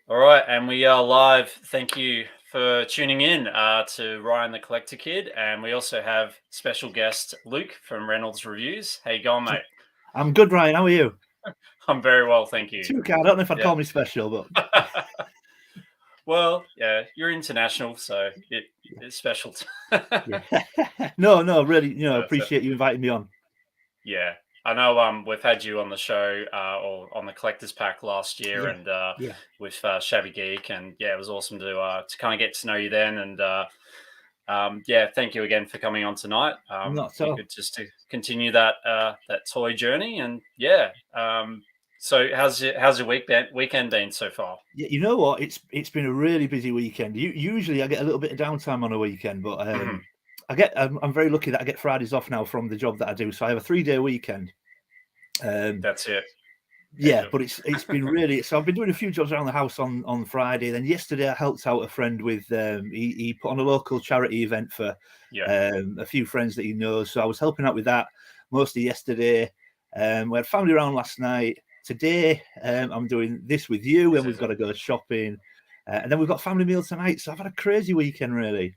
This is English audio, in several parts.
All right, and we are live. Thank you for tuning in to Ryan the Collector Kid, and we also have special guest Luke from Reynolds Reviews. How you going, mate? I'm good, Ryan. How are you? I'm very well, thank you. Too kind. I don't know if I'd Yeah. call me special, but Well, yeah, you're international, so it's special. yeah. No, really, That's it. appreciate you inviting me on. Yeah, I know. We've had you on the show or on the Collector's Pack last year, Yeah, and yeah. with Shabby Geek, and yeah, it was awesome to kind of get to know you then, and yeah, thank you again for coming on tonight. Not Be so. good just to continue that toy journey, and yeah. So how's your weekend been so far? Yeah, you know what? It's been a really busy weekend. Usually I get a little bit of downtime on a weekend, but Mhm. I'm very lucky that I get Fridays off now from the job that I do. So I have a 3-day weekend. That's it. Yeah, Yeah, but it's been really. So I've been doing a few jobs around the house on Friday. Then yesterday I helped out a friend with he put on a local charity event for yeah, a few friends that he knows. So I was helping out with that mostly yesterday. We had family around last night. Today I'm doing this with you, this and we've is got it. to go shopping, and then we've got family meal tonight. So I've had a crazy weekend, really.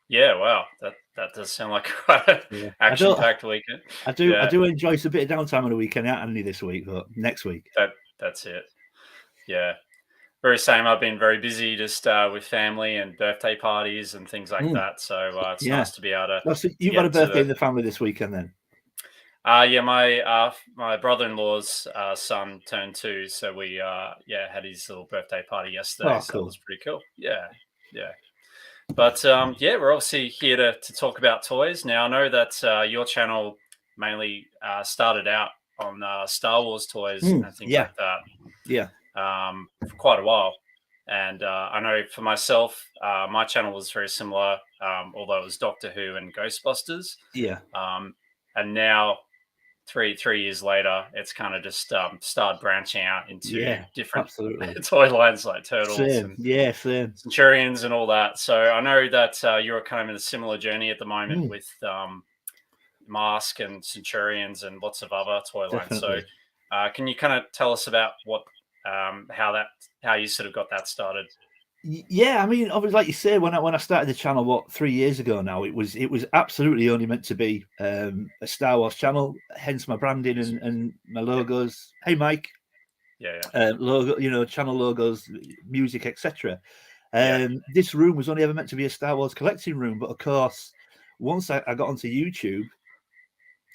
Yeah, wow, that does sound like quite an Yeah, action-packed weekend. I Yeah, do enjoy a bit of downtime on the weekend. Not only this week, but next week. that's it. Yeah. Very same. I've been very busy just with family and birthday parties and things like Mm, that. So it's yeah. nice to be able Well, so to you've got a get to birthday the. in the family this weekend, then? Yeah, my brother-in-law's son turned 2, so we yeah had his little birthday party yesterday. Oh, So that cool. was pretty cool. Yeah, yeah. But yeah, we're obviously here to talk about toys. Now I know that your channel mainly started out on Star Wars toys and things Yeah, like that. yeah, For quite a while. And I know for myself, my channel was very similar, although it was Doctor Who and Ghostbusters. yeah, Um, and now, three years later, it's kind of just started branching out into yeah, different absolutely. toy lines like Turtles Same. and Yeah, same. Centurions and all that. So I know that you're kind of in a similar journey at the moment Mm, with Mask and Centurions and lots of other toy lines. So definitely. can you kind of tell us about what how you sort of got that started? Yeah, I mean, obviously, like you say, when I started the channel, 3 years ago now, it was absolutely only meant to be a Star Wars channel. Hence my branding and my Yeah, logos. Hey, Mike, yeah, logo, channel logos, music, etc. yeah, This room was only ever meant to be a Star Wars collecting room, but of course, once I got onto YouTube,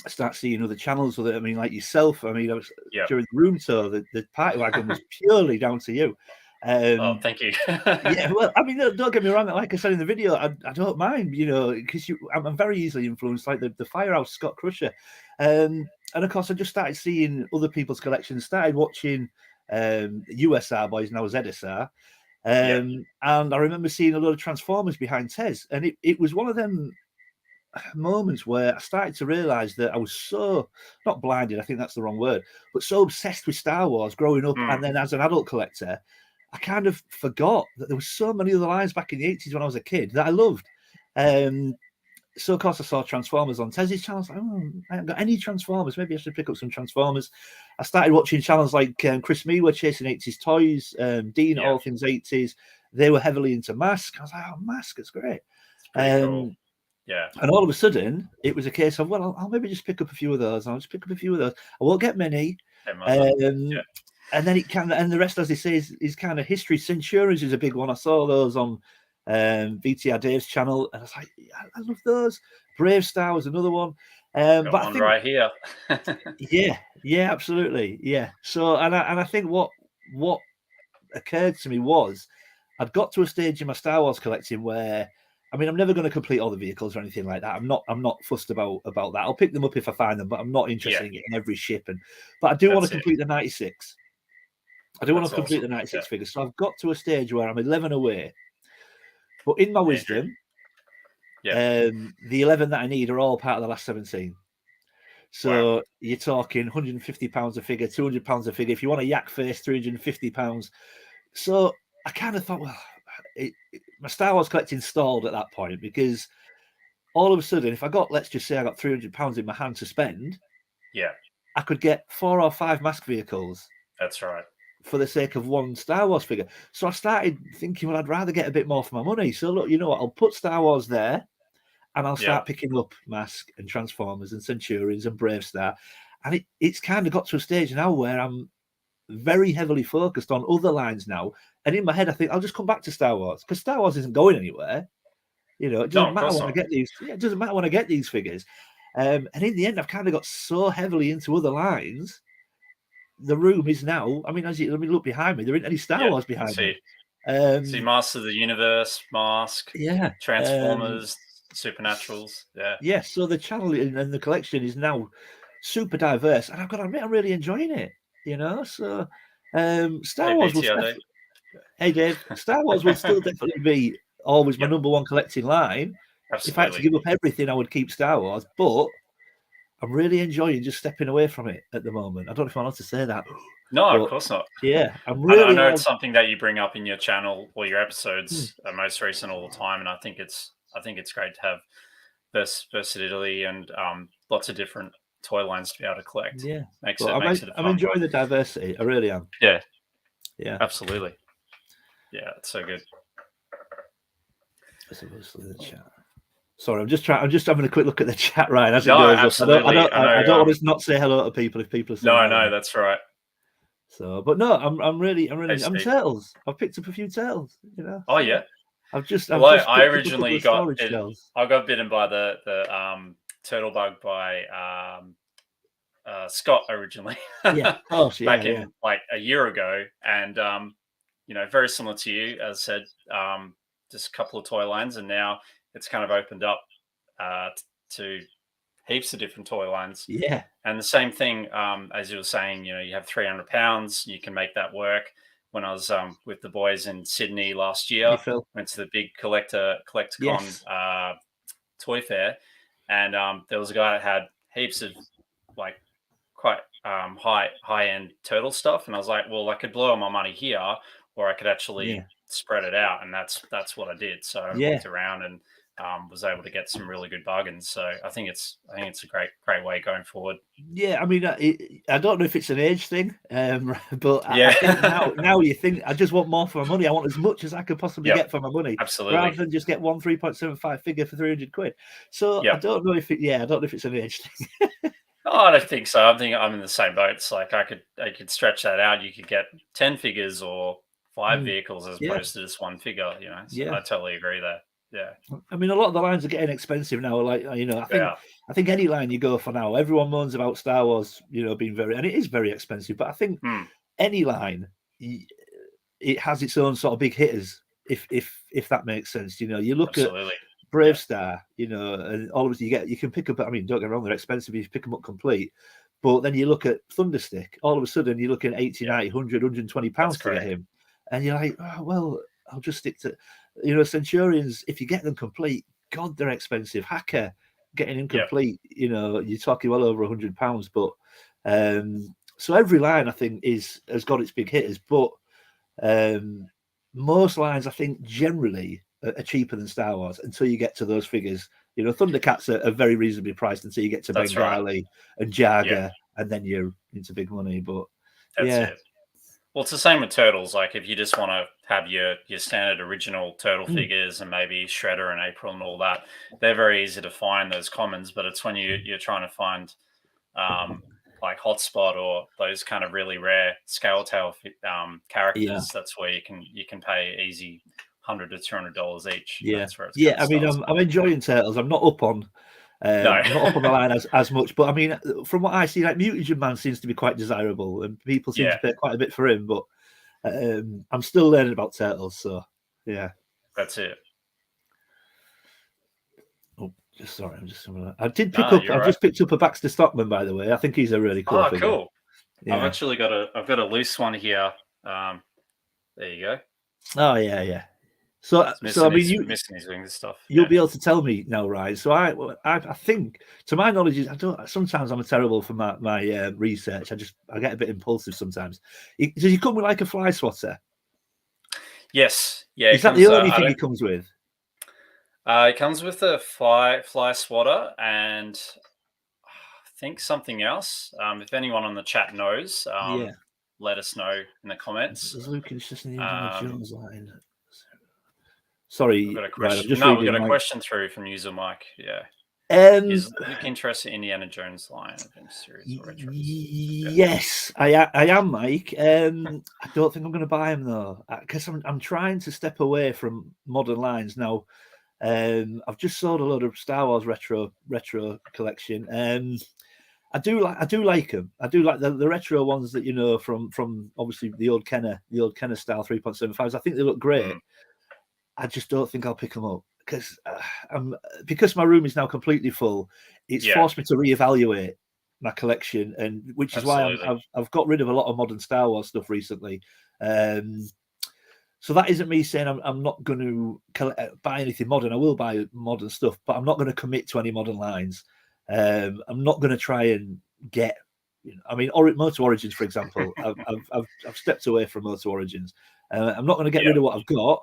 I start seeing other channels with it. I mean, like yourself. I mean, I was yeah. during the room tour, the party wagon was purely down to you. Oh, Um, thank you. yeah, well, I mean, don't get me wrong. Like I said in the video, I don't mind, because I'm very easily influenced, like the Firehouse Scott Crusher, and of course, I just started seeing other people's collections. Started watching USR boys, now ZSR, Yeah. and I remember seeing a lot of Transformers behind Tez, and it was one of them moments where I started to realize that I was so not blinded, I think that's the wrong word, but so obsessed with Star Wars growing up, Mm, and then as an adult collector, I kind of forgot that there was so many other lines back in the 80s when I was a kid that I loved. Um, so of course I saw Transformers on Tez's channel. I was like, oh, I haven't got any Transformers. Maybe I should pick up some Transformers. I started watching channels like Chris Mewa chasing 80s toys, Dean yeah, all things 80s. They were heavily into Mask. I was like, oh, Mask, it's great. it's pretty cool. Um, Yeah. and all of a sudden, it was a case of, well, I'll maybe just pick up a few of those. I'll just pick up a few of those. I won't get many. Hey, mother. Um, Yeah. and then it kind of, and the rest, as they say, is kind of history. Centurions is a big one. I saw those on VTR Dave's channel, and I was like, yeah, I love those. Brave Star was another one. Got But I one think, right here. yeah, absolutely, yeah. So, and I think what occurred to me was I'd got to a stage in my Star Wars collecting where, I mean, I'm never going to complete all the vehicles or anything like that. I'm not fussed about that. I'll pick them up if I find them, but I'm not Yeah, interested in getting every ship. But I do want to that's it. complete the 96. I do want That's to complete awesome. the Yeah. 96 figures. So I've got to a stage where I'm 11 away. But in my Andrew. wisdom, Yeah. the 11 that I need are all part of the last 17. Wow. So you're talking £150 a figure, £200 a figure. If you want a yak face, £350. So I kind of thought, well, my Star Wars collecting stalled at that point because all of a sudden, if I got, let's just say I got £300 in my hand to spend, Yeah, I could get 4 or 5 mask vehicles that's right. for the sake of one Star Wars figure. So I started thinking, well, I'd rather get a bit more for my money. So look, you know what? I'll put Star Wars there, and I'll start picking up Mask and Transformers and Centurions and Brave Star. And it's kind of got to a stage now where I'm very heavily focused on other lines now. And in my head, I think I'll just come back to Star Wars because Star Wars isn't going anywhere. You know, it doesn't matter when I get these. Yeah, it doesn't matter when I get these figures. And in the end, I've kind of got so heavily into other lines. The room is now. I mean, let me look behind me. There isn't any Star Wars behind me. See, Master of the Universe, Mask, Transformers, Supernaturals. Yeah. So the channel and the collection is now super diverse, and I've got to admit, I'm really enjoying it. You know, so Star Wars will. Hey Dave, Star Wars will still definitely be always my number one collecting line. Absolutely. If I had to give up everything, I would keep Star Wars, but I'm really enjoying just stepping away from it at the moment. I don't know if I'm allowed to say that. No, of course not. Yeah, I'm really. I know it's something that you bring up in your channel or your episodes, most recent all the time, and I think it's great to have versatility and lots of different toy lines to be able to collect. Yeah, makes it. I'm enjoying the diversity. I really am. Yeah, absolutely. Yeah, it's so good. Sorry, I'm just having a quick look at the chat, Ryan. As it goes, absolutely. I don't want to not say hello to people if people are saying no, that's right. So, but no, I'm really. I'm Turtles. I've picked up a few Turtles. You know. Oh yeah. I originally got I got bitten by the turtle bug by Scott originally. Back in like a year ago, and you know, very similar to you, as I said, just a couple of toy lines, and now it's kind of opened up to heaps of different toy lines. Yeah. And the same thing, as you were saying, you know, you have 300 pounds, you can make that work. When I was with the boys in Sydney last year, went to the big Collecticon toy fair, and there was a guy that had heaps of like quite high end turtle stuff, and I was like, well, I could blow all my money here, or I could actually spread it out, and that's what I did. So I looked around and was able to get some really good bargains. So I think it's a great way going forward. Yeah, I mean, I don't know if it's an age thing, but I think now you think I just want more for my money. I want as much as I could possibly get for my money, rather than just get one 3.75 figure for 300 quid. So I don't know if it's an age thing. Oh, I don't think so. I think I'm in the same boat. It's like I could stretch that out. You could get 10 figures or 5 vehicles as opposed to just one figure. You know, so I totally agree there. Yeah, I mean, a lot of the lines are getting expensive now. Like, you know, I think any line you go for now, everyone moans about Star Wars, you know, being and it is very expensive. But I think any line, it has its own sort of big hitters, if that makes sense. You know, you look at Brave Star, you know, and all of it you can pick up. I mean, don't get me wrong, they're expensive if you pick them up complete. But then you look at Thunderstick, all of a sudden you're looking at 80, 90, 100, 120 pounds to get him, and you're like, oh, well, I'll just stick to. You know, Centurions, if you get them complete, God, they're expensive. Hacker, getting incomplete, you know, you're talking well over £100. But so every line, I think, has got its big hitters. But most lines, I think, generally are cheaper than Star Wars until you get to those figures. You know, Thundercats are very reasonably priced until you get to Bengali and Jaga, and then you're into big money. But that's it. Well, it's the same with Turtles. Like if you just want to have your standard original Turtle figures and maybe Shredder and April and all that, they're very easy to find, those commons. But it's when you're trying to find like Hotspot or those kind of really rare scale tail characters, that's where you can pay easy $100 to $200 each. That's where it's I mean, I'm enjoying Turtles. I'm not up on I'm not up on the line as much, but I mean, from what I see, like Mutagen Man seems to be quite desirable, and people seem to pay quite a bit for him. But I'm still learning about Turtles, so yeah, that's it. Oh, sorry, I did pick up. I've just picked up a Baxter Stockman, by the way. I think he's a really cool figure. Cool. Yeah. I've got a loose one here. There you go. Oh yeah. So I mean, missing his wings and stuff. You'll be able to tell me now, right? So I think, to my knowledge, sometimes I'm terrible for my research. I get a bit impulsive sometimes. Does he come with like a fly swatter? Yes. Yeah. Is that the only thing he comes with? It comes with a fly swatter and I think something else. If anyone on the chat knows, let us know in the comments. Is Luke interested in the Indiana Jones line? Sorry, we've got a right, question. I'm just No, reading. we've got a question through from user Mike. Yeah. Is Luke interested in Indiana Jones line of series or retros? Yes, I am, Mike. I don't think I'm going to buy them though, because I'm trying to step away from modern lines now. I've just sold a load of Star Wars retro collection. I do like them. I do like the retro ones that, you know, from obviously the old Kenner style 3.75s. I think they look great. I just don't think I'll pick them up because my room is now completely full. It's forced me to reevaluate my collection, and which is why I've got rid of a lot of modern Star Wars stuff recently. So that isn't me saying I'm not going to buy anything modern. I will buy modern stuff, but I'm not going to commit to any modern lines. I'm not going to try and get, you know, I mean, Motor Origins, for example. I've stepped away from Motor Origins. I'm not going to get rid of what I've got,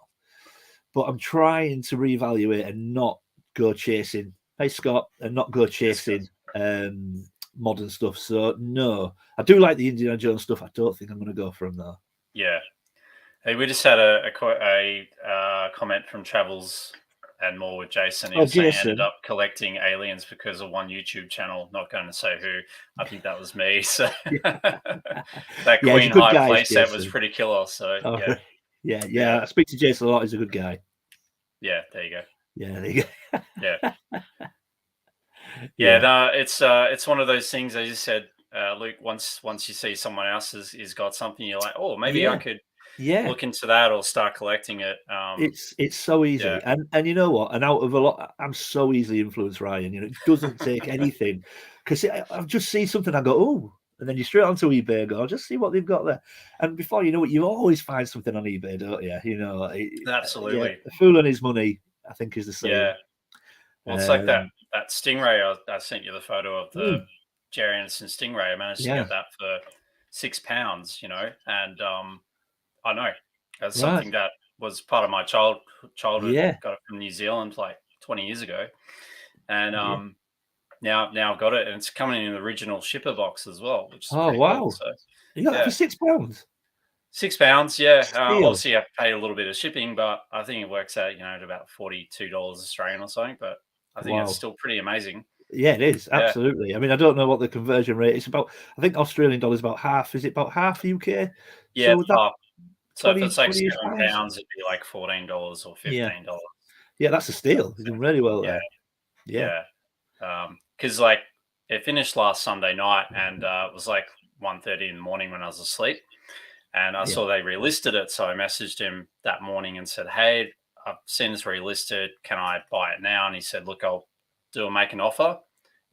but I'm trying to reevaluate and not go chasing. Hey, Scott, and not go chasing modern stuff. So no, I do like the Indiana Jones stuff. I don't think I'm going to go for them though. Yeah. Hey, we just had a comment from Travels and More with Jason. He was saying he ended up collecting aliens because of one YouTube channel. Not going to say who. I think that was me. So that Queen High playset was pretty killer. So yeah. I speak to Jason a lot. He's a good guy. Yeah, there you go. Yeah, there you go. Yeah. No, it's one of those things. As you said, Luke. Once you see someone else has got something, you're like, oh, maybe I could look into that or start collecting it. It's so easy, and you know what? And out of a lot, I'm so easily influenced, Ryan. You know, it doesn't take anything, because I just see something, I go, oh, and then you straight onto eBay and go, I'll just see what they've got there. And before you know it, you always find something on eBay, don't you? You know, absolutely. A fool and his money, I think, is the same. Yeah. Well, it's like that Stingray. I sent you the photo of the Jerry Anderson Stingray. I managed to get that for £6, you know, and I know that's something that was part of my childhood. Got it from New Zealand like 20 years ago, and now I've got it, and it's coming in the original shipper box as well, which is pretty cool. So you got that for £6. £6, yeah. Obviously, I paid a little bit of shipping, but I think it works out, you know, at about $42 Australian or something. But I think it's still pretty amazing. Yeah, it is, absolutely. I mean, I don't know what the conversion rate is. About, I think Australian dollar is about half. Is it about half UK? Yeah, so half. So if it's like £7, it'd be like $14 or $15. Yeah, that's a steal. You're doing really well there. Yeah. Because like it finished last Sunday night, and it was like 1:30 in the morning when I was asleep. And I saw they relisted it. So I messaged him that morning and said, hey, I've seen it's relisted. Can I buy it now? And he said, look, I'll make an offer.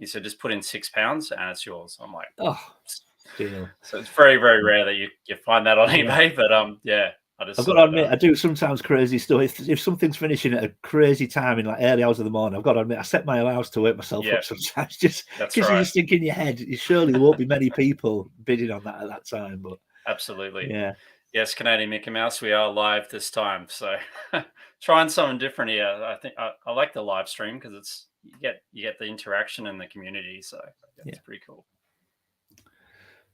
He said, just put in £6 and it's yours. I'm like, oh, deal. So it's very, very rare that you find that on eBay. But I've got to admit, I do sometimes crazy stuff. If something's finishing at a crazy time in like early hours of the morning, I've got to admit, I set my alarms to wake myself up sometimes, just because you just think in your head, surely there won't be many people bidding on that at that time. But absolutely, yes, Canadian Mickey Mouse, we are live this time, so trying something different here. I think I like the live stream because it's you get the interaction in the community, so it's pretty cool.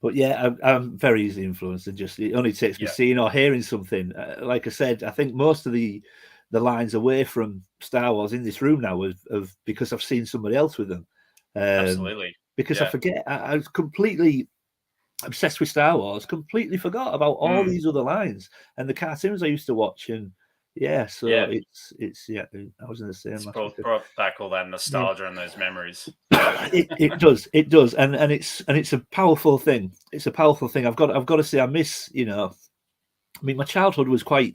But I'm very easily influenced, and just it only takes me seeing or hearing something. Like I said, I think most of the lines away from Star Wars in this room now of because I've seen somebody else with them. Absolutely. Because I forget, I was completely obsessed with Star Wars, completely forgot about all these other lines and the cartoons I used to watch, and it's I was in the same. It's brought back all that nostalgia and those memories. It does, and it's a powerful thing. It's a powerful thing. I've got to say, I miss, you know, I mean, my childhood was quite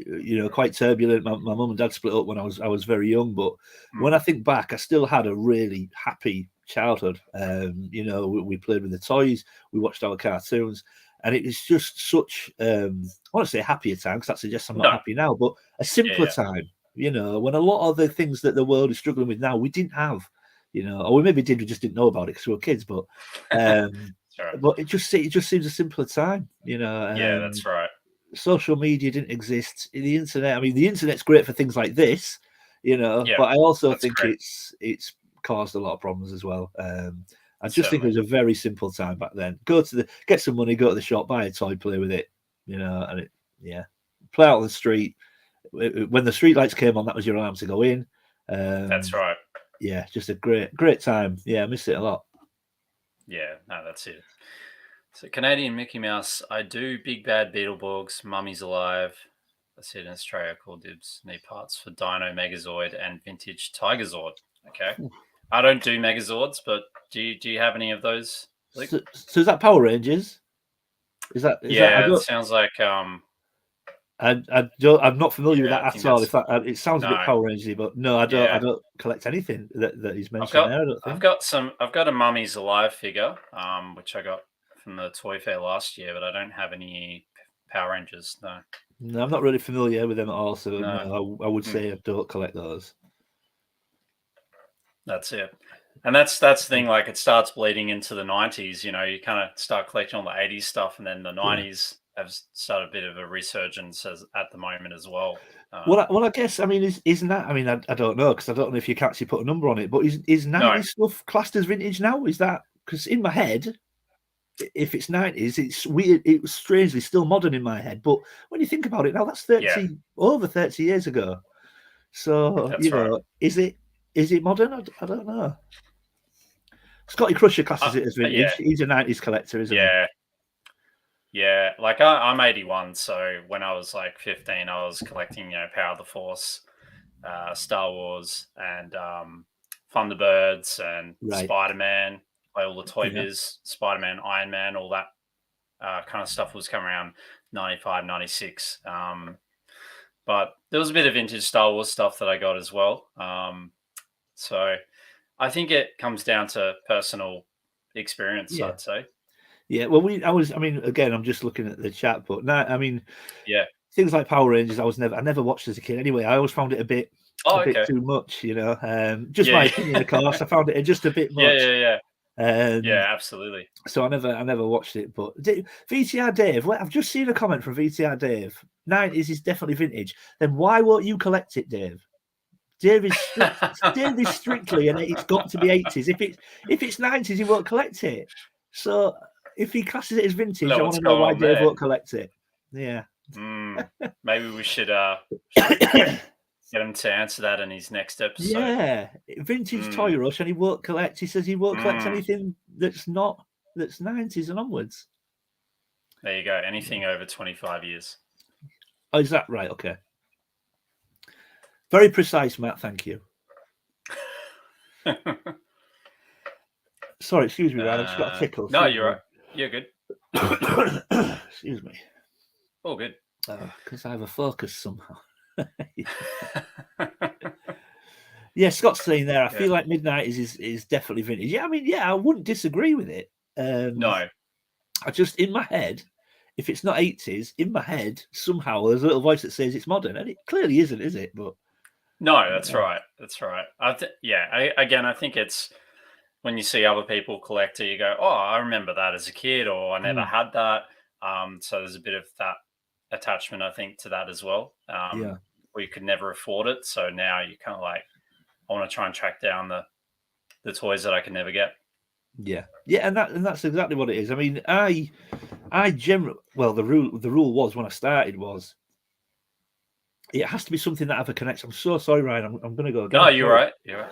turbulent. My mum and dad split up when I was very young, but when I think back, I still had a really happy childhood. You know, we played with the toys, we watched our cartoons, and it was just such I want to say happier time, because that suggests I'm not happy now, but a simpler time, you know, when a lot of the things that the world is struggling with now we didn't have, you know, or we maybe did, we just didn't know about it because we were kids, but but it just seems a simpler time, you know. That's right. Social media didn't exist. The internet, I mean, the internet's great for things like this, you know, but I also think it's caused a lot of problems as well. I just think it was a very simple time back then. Get some money, go to the shop, buy a toy, play with it, and play out on the street. When the street lights came on, that was your alarm to go in. That's right. Yeah, just a great time. Yeah, I miss it a lot. Yeah, no, that's it. So Canadian Mickey Mouse, I do Big Bad Beetleborgs, Mummy's Alive. That's it in Australia, called dibs. Need parts for Dino Megazord and Vintage Tigerzord. Okay. I don't do Megazords, but do you have any of those? So is that Power Rangers? Is that? It sounds like I'm not familiar with that at all. It sounds a bit Power Rangers, but no, I don't. I don't collect anything that he's mentioned there. I don't think. I've got a Mummy's Alive figure, which I got from the Toy Fair last year, but I don't have any Power Rangers. No, I'm not really familiar with them at all. So no, I would say I don't collect those. That's it. And that's the thing, like it starts bleeding into the 90s, you kind of start collecting all the 80s stuff, and then the 90s have started a bit of a resurgence at the moment as well. Well, I guess, I mean, isn't that, I mean, I don't know, because I don't know if you can actually put a number on it, but is 90s stuff classed as vintage now? Is that, because in my head, if it's 90s, it's weird, it was strangely still modern in my head, but when you think about it now, that's over 30 years ago. So, is it modern? I don't know. Scotty Crusher classes it as vintage. He's a 90s collector, isn't he? Yeah, like I'm 81, so when I was like 15, I was collecting, Power of the Force, Star Wars, and Thunderbirds, and Spider-Man, all the Toy Biz, Spider-Man, Iron Man, all that kind of stuff was coming around 95, 96. But there was a bit of vintage Star Wars stuff that I got as well. So I think it comes down to personal experience, I'd say. Yeah, well, again, I'm just looking at the chat, but things like Power Rangers, I never watched as a kid anyway. I always found it a bit too much, Just my opinion, of course. I found it just a bit much. Yeah, absolutely. So I never watched it, but VTR Dave, I've just seen a comment from VTR Dave. 90s is definitely vintage. Then why won't you collect it, Dave? Dave is strictly, and it's got to be 80s. If it's 90s, he won't collect it. So if he classes it as vintage, I want to know why Dave won't collect it. Yeah. Maybe we should get him to answer that in his next episode. Yeah, vintage Toy Rush, and he won't collect. He says he won't collect anything that's 90s and onwards. There you go. Anything over 25 years. Oh, is that right? Okay. Very precise, Matt. Thank you. Sorry, excuse me, Ryan. I've just got a tickle. No, you're right. You're good. Excuse me. Oh, good. Because I have a focus somehow. Yeah, Scott's saying there, I feel like mid-90s is definitely vintage. Yeah, I mean, I wouldn't disagree with it. No. I just, in my head, if it's not 80s, in my head, somehow there's a little voice that says it's modern, and it clearly isn't, is it? But no, that's right. That's right. I think it's when you see other people collect it, you go, oh, I remember that as a kid, or I never had that. So there's a bit of that attachment, I think, to that as well. We could never afford it. So now you kind of like, I want to try and track down the toys that I can never get. Yeah, and that's exactly what it is. I mean, I generally, well, the rule was when I started was it has to be something that I have a connection. I'm so sorry, Ryan. I'm going to go again. No, you're right. You're right.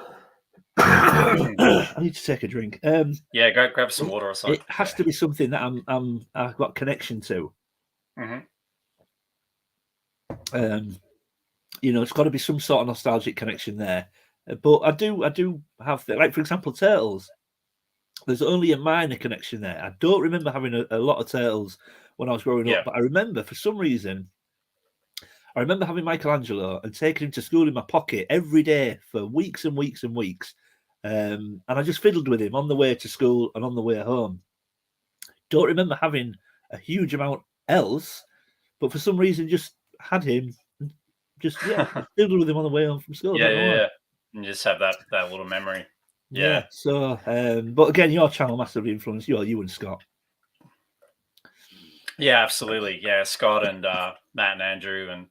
I need to take a drink. Go grab some water or something. It has to be something that I've got connection to. It's got to be some sort of nostalgic connection there. But I do have, like, for example, Turtles. There's only a minor connection there. I don't remember having a lot of Turtles when I was growing up, but I remember, for some reason, having Michelangelo and taking him to school in my pocket every day for weeks and weeks and weeks. And I just fiddled with him on the way to school and on the way home. Don't remember having a huge amount else, but for some reason just had him, just fiddled with him on the way home from school. Yeah. And just have that little memory. Yeah. So, but again, your channel massively influenced you and Scott. Yeah, absolutely. Yeah, Scott and Matt and Andrew, and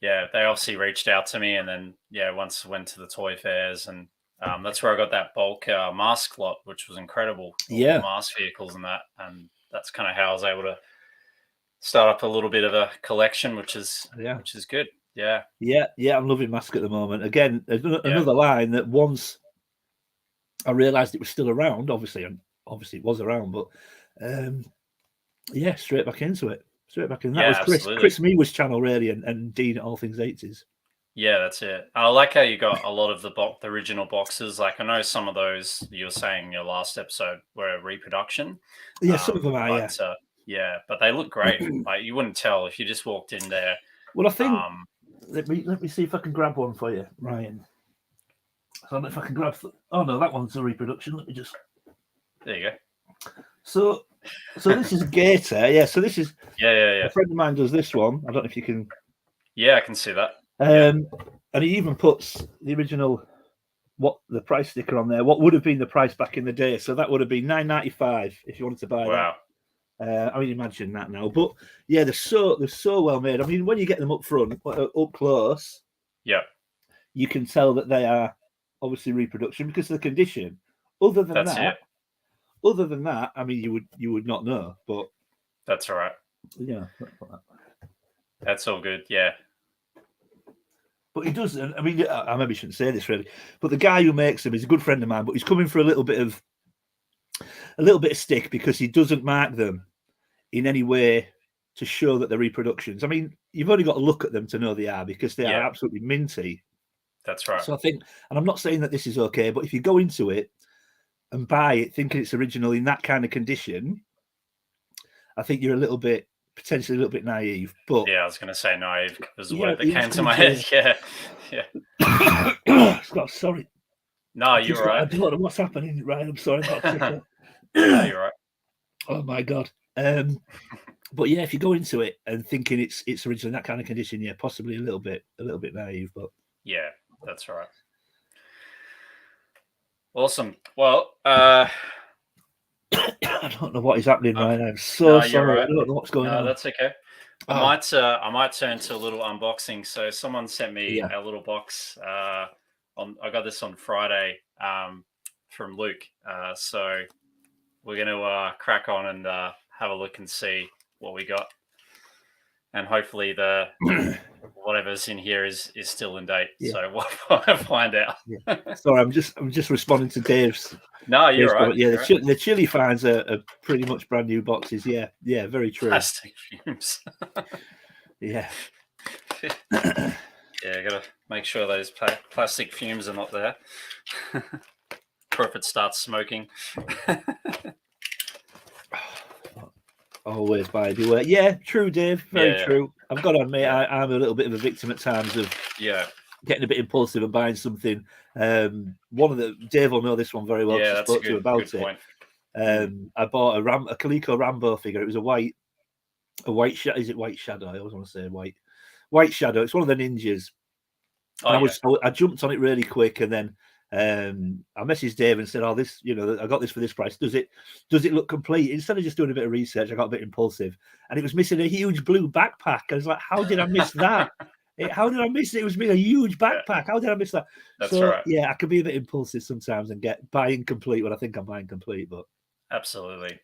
they obviously reached out to me, and then once went to the toy fairs, and That's where I got that bulk mask lot, which was incredible. All the mask vehicles and that, and that's kind of how I was able to start up a little bit of a collection, which is good. Yeah. I'm loving Mask at the moment. Again, another line that once I realised it was still around. Obviously it was around, but straight back into it. Straight back in. That was Chris Meewer's channel, really, and Dean at All Things 80s. Yeah, that's it. I like how you got a lot of the original boxes. Like I know some of those you were saying in your last episode were a reproduction. Yeah, some of them are. But they look great. Like you wouldn't tell if you just walked in there. Well, I think let me see if I can grab one for you, Ryan. I don't know if I can grab. Oh no, that one's a reproduction. Let me just. There you go. So this is Gator. Yeah. So this is. Yeah. A friend of mine does this one. I don't know if you can. Yeah, I can see that. And he even puts the original, the price sticker on there. What would have been the price back in the day? So that would have been $9.95 if you wanted to buy that. I mean, imagine that now. But yeah, they're so well made. I mean, when you get them up front, up close, you can tell that they are obviously reproduction because of the condition. Other than that, I mean, you would not know. But that's all right. Yeah, that's all good. Yeah. But he doesn't. I mean, I maybe shouldn't say this really, but the guy who makes them is a good friend of mine. But he's coming for a little bit of stick because he doesn't mark them in any way to show that they're reproductions. I mean, you've only got to look at them to know they are because they are absolutely minty. That's right. So I think, and I'm not saying that this is okay, but if you go into it and buy it thinking it's original in that kind of condition, I think you're potentially a little bit naive. But yeah, I was going to say naive was the word that came to my head. Scott, sorry. No, you're right. I don't know what's happening, right? I'm sorry. No, you're right. Oh my god. But yeah, if you go into it and thinking it's original in that kind of condition, yeah, possibly a little bit naive, but yeah, that's right. Awesome. Well, I don't know what is happening right now. I'm so sorry. Right. I don't know what's going on. No, that's okay. I might turn to a little unboxing. So someone sent me a little box. I got this on Friday from Luke. So we're going to crack on and have a look and see what we got. And hopefully the whatever's in here is still in date. Yeah. So we'll find out. Sorry, I'm just responding to Dave's. No, you're right. Yeah, the chili fans are pretty much brand new boxes. Yeah, very true. Plastic fumes. Yeah. Yeah, gotta make sure those plastic fumes are not there. Or if it starts smoking. Always buy beware. Yeah, true, Dave. Very true. I've got to admit, I'm a little bit of a victim at times of getting a bit impulsive and buying something. Dave will know this one very well. Yeah, I spoke to him about it. Point. I bought a Coleco Rambo figure. It was a white shadow. Is it white shadow? I always want to say white shadow. It's one of the ninjas. I jumped on it really quick, and then I messaged Dave and said, "Oh, this, I got this for this price. Does it look complete?" Instead of just doing a bit of research, I got a bit impulsive, and it was missing a huge blue backpack. I was like, "How did I miss that? How did I miss it? It was missing a huge backpack. How did I miss that?" That's right. Yeah, I can be a bit impulsive sometimes and buy incomplete when I think I'm buying complete. But absolutely,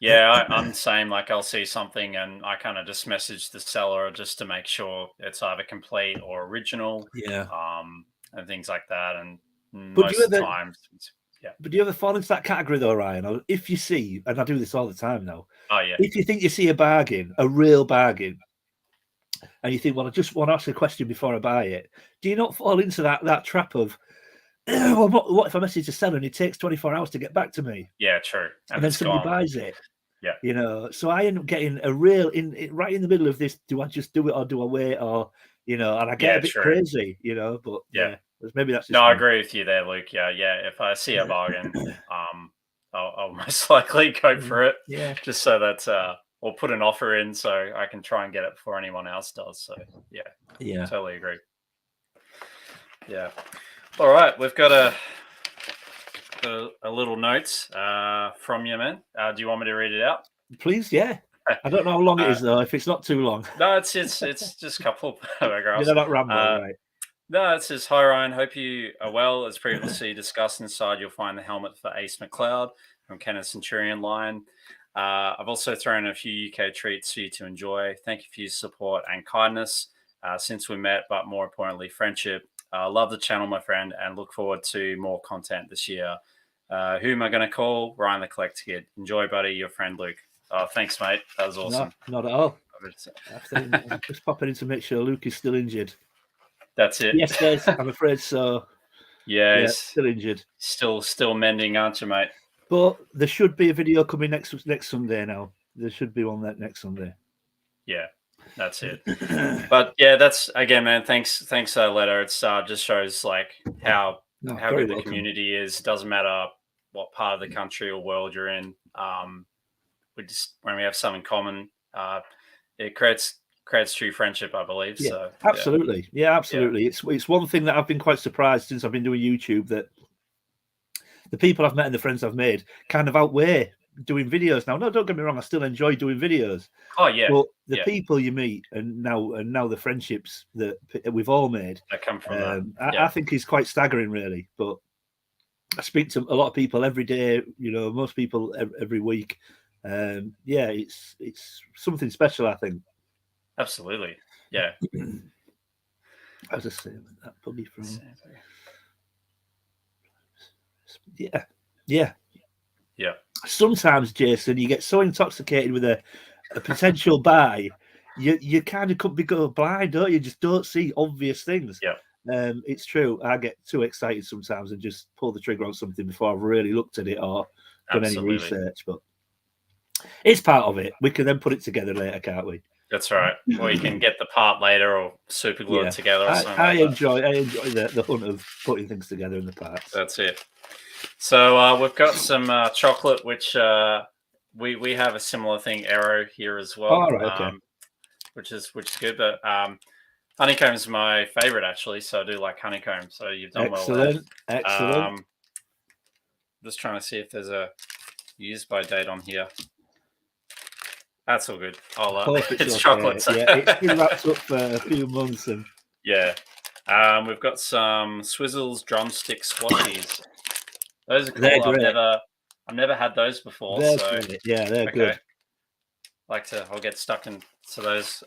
yeah, I'm the same. Like I'll see something and I kind of just message the seller just to make sure it's either complete or original. Yeah. And things like that. And but most of the time, But do you ever fall into that category though, Ryan? Or if you see, and I do this all the time now. Oh yeah. If you think you see a real bargain, and you think, well, I just want to ask a question before I buy it, do you not fall into that trap of, well, what if I message the seller and it takes 24 hours to get back to me? Yeah, true. And then somebody buys it. Yeah. So I end up getting a real right in the middle of this. Do I just do it or do I wait? Or and I get a bit crazy, but maybe that's just I agree with you there, Luke. Yeah. If I see a bargain, I'll most likely go for it. Yeah. Just so that or put an offer in so I can try and get it before anyone else does. So yeah, totally agree. Yeah. All right, we've got a little note from you, man. Do you want me to read it out? Please, yeah. I don't know how long it is though. If it's not too long, no, it's just a couple of paragraphs. You're not rambling, right? No, it says, hi, Ryan. Hope you are well. As previously discussed, inside you'll find the helmet for Ace McLeod from Canon Centurion line. I've also thrown a few UK treats for you to enjoy. Thank you for your support and kindness since we met, but more importantly, friendship. Love the channel, my friend, and look forward to more content this year. Who am I going to call? Ryan the Collect Kid. Enjoy, buddy. Your friend Luke. Oh, thanks, mate. That was awesome. No, not at all. I'm just popping in to make sure Luke is still injured. That's it. Yes, guys, I'm afraid so. Yeah, still injured. Still mending, aren't you, mate? But there should be a video coming next Sunday now. There should be one next Sunday. Yeah, that's it. But yeah, that's again, man. Thanks for that letter. It's just shows like how good the community is. It doesn't matter what part of the country or world you're in. We just when we have something common, it creates true friendship, I believe. Yeah, so absolutely, absolutely. Yeah. It's one thing that I've been quite surprised since I've been doing YouTube that the people I've met and the friends I've made kind of outweigh doing videos now. No, don't get me wrong, I still enjoy doing videos. Oh yeah. But the people you meet and now the friendships that we've all made that come from I think is quite staggering, really. But I speak to a lot of people every day, most people every week. It's something special, I think. Absolutely. Yeah. I was just saying that buggy from Yeah. Sometimes, Jason, you get so intoxicated with a potential buy, you kind of could go blind, don't you? Just don't see obvious things. Yeah. It's true. I get too excited sometimes and just pull the trigger on something before I've really looked at it or done any research. But it's part of it. We can then put it together later, can't we? That's right. Or you can get the part later or super glue it together or something. I enjoy the hunt of putting things together in the parts. That's it. So we've got some chocolate, which we have a similar thing, Aero, here as well. Oh, right, okay. Which is good, but honeycomb is my favorite actually. So I do like honeycomb. So you've done well there. Excellent. Just trying to see if there's a use by date on here. That's all good. It's chocolate. So. Yeah, it's been wrapped up for a few months. And yeah. We've got some Swizzles drumstick squashies. Those are cool. I've never had those before. They're great. Yeah, they're good. I'll get stuck into those.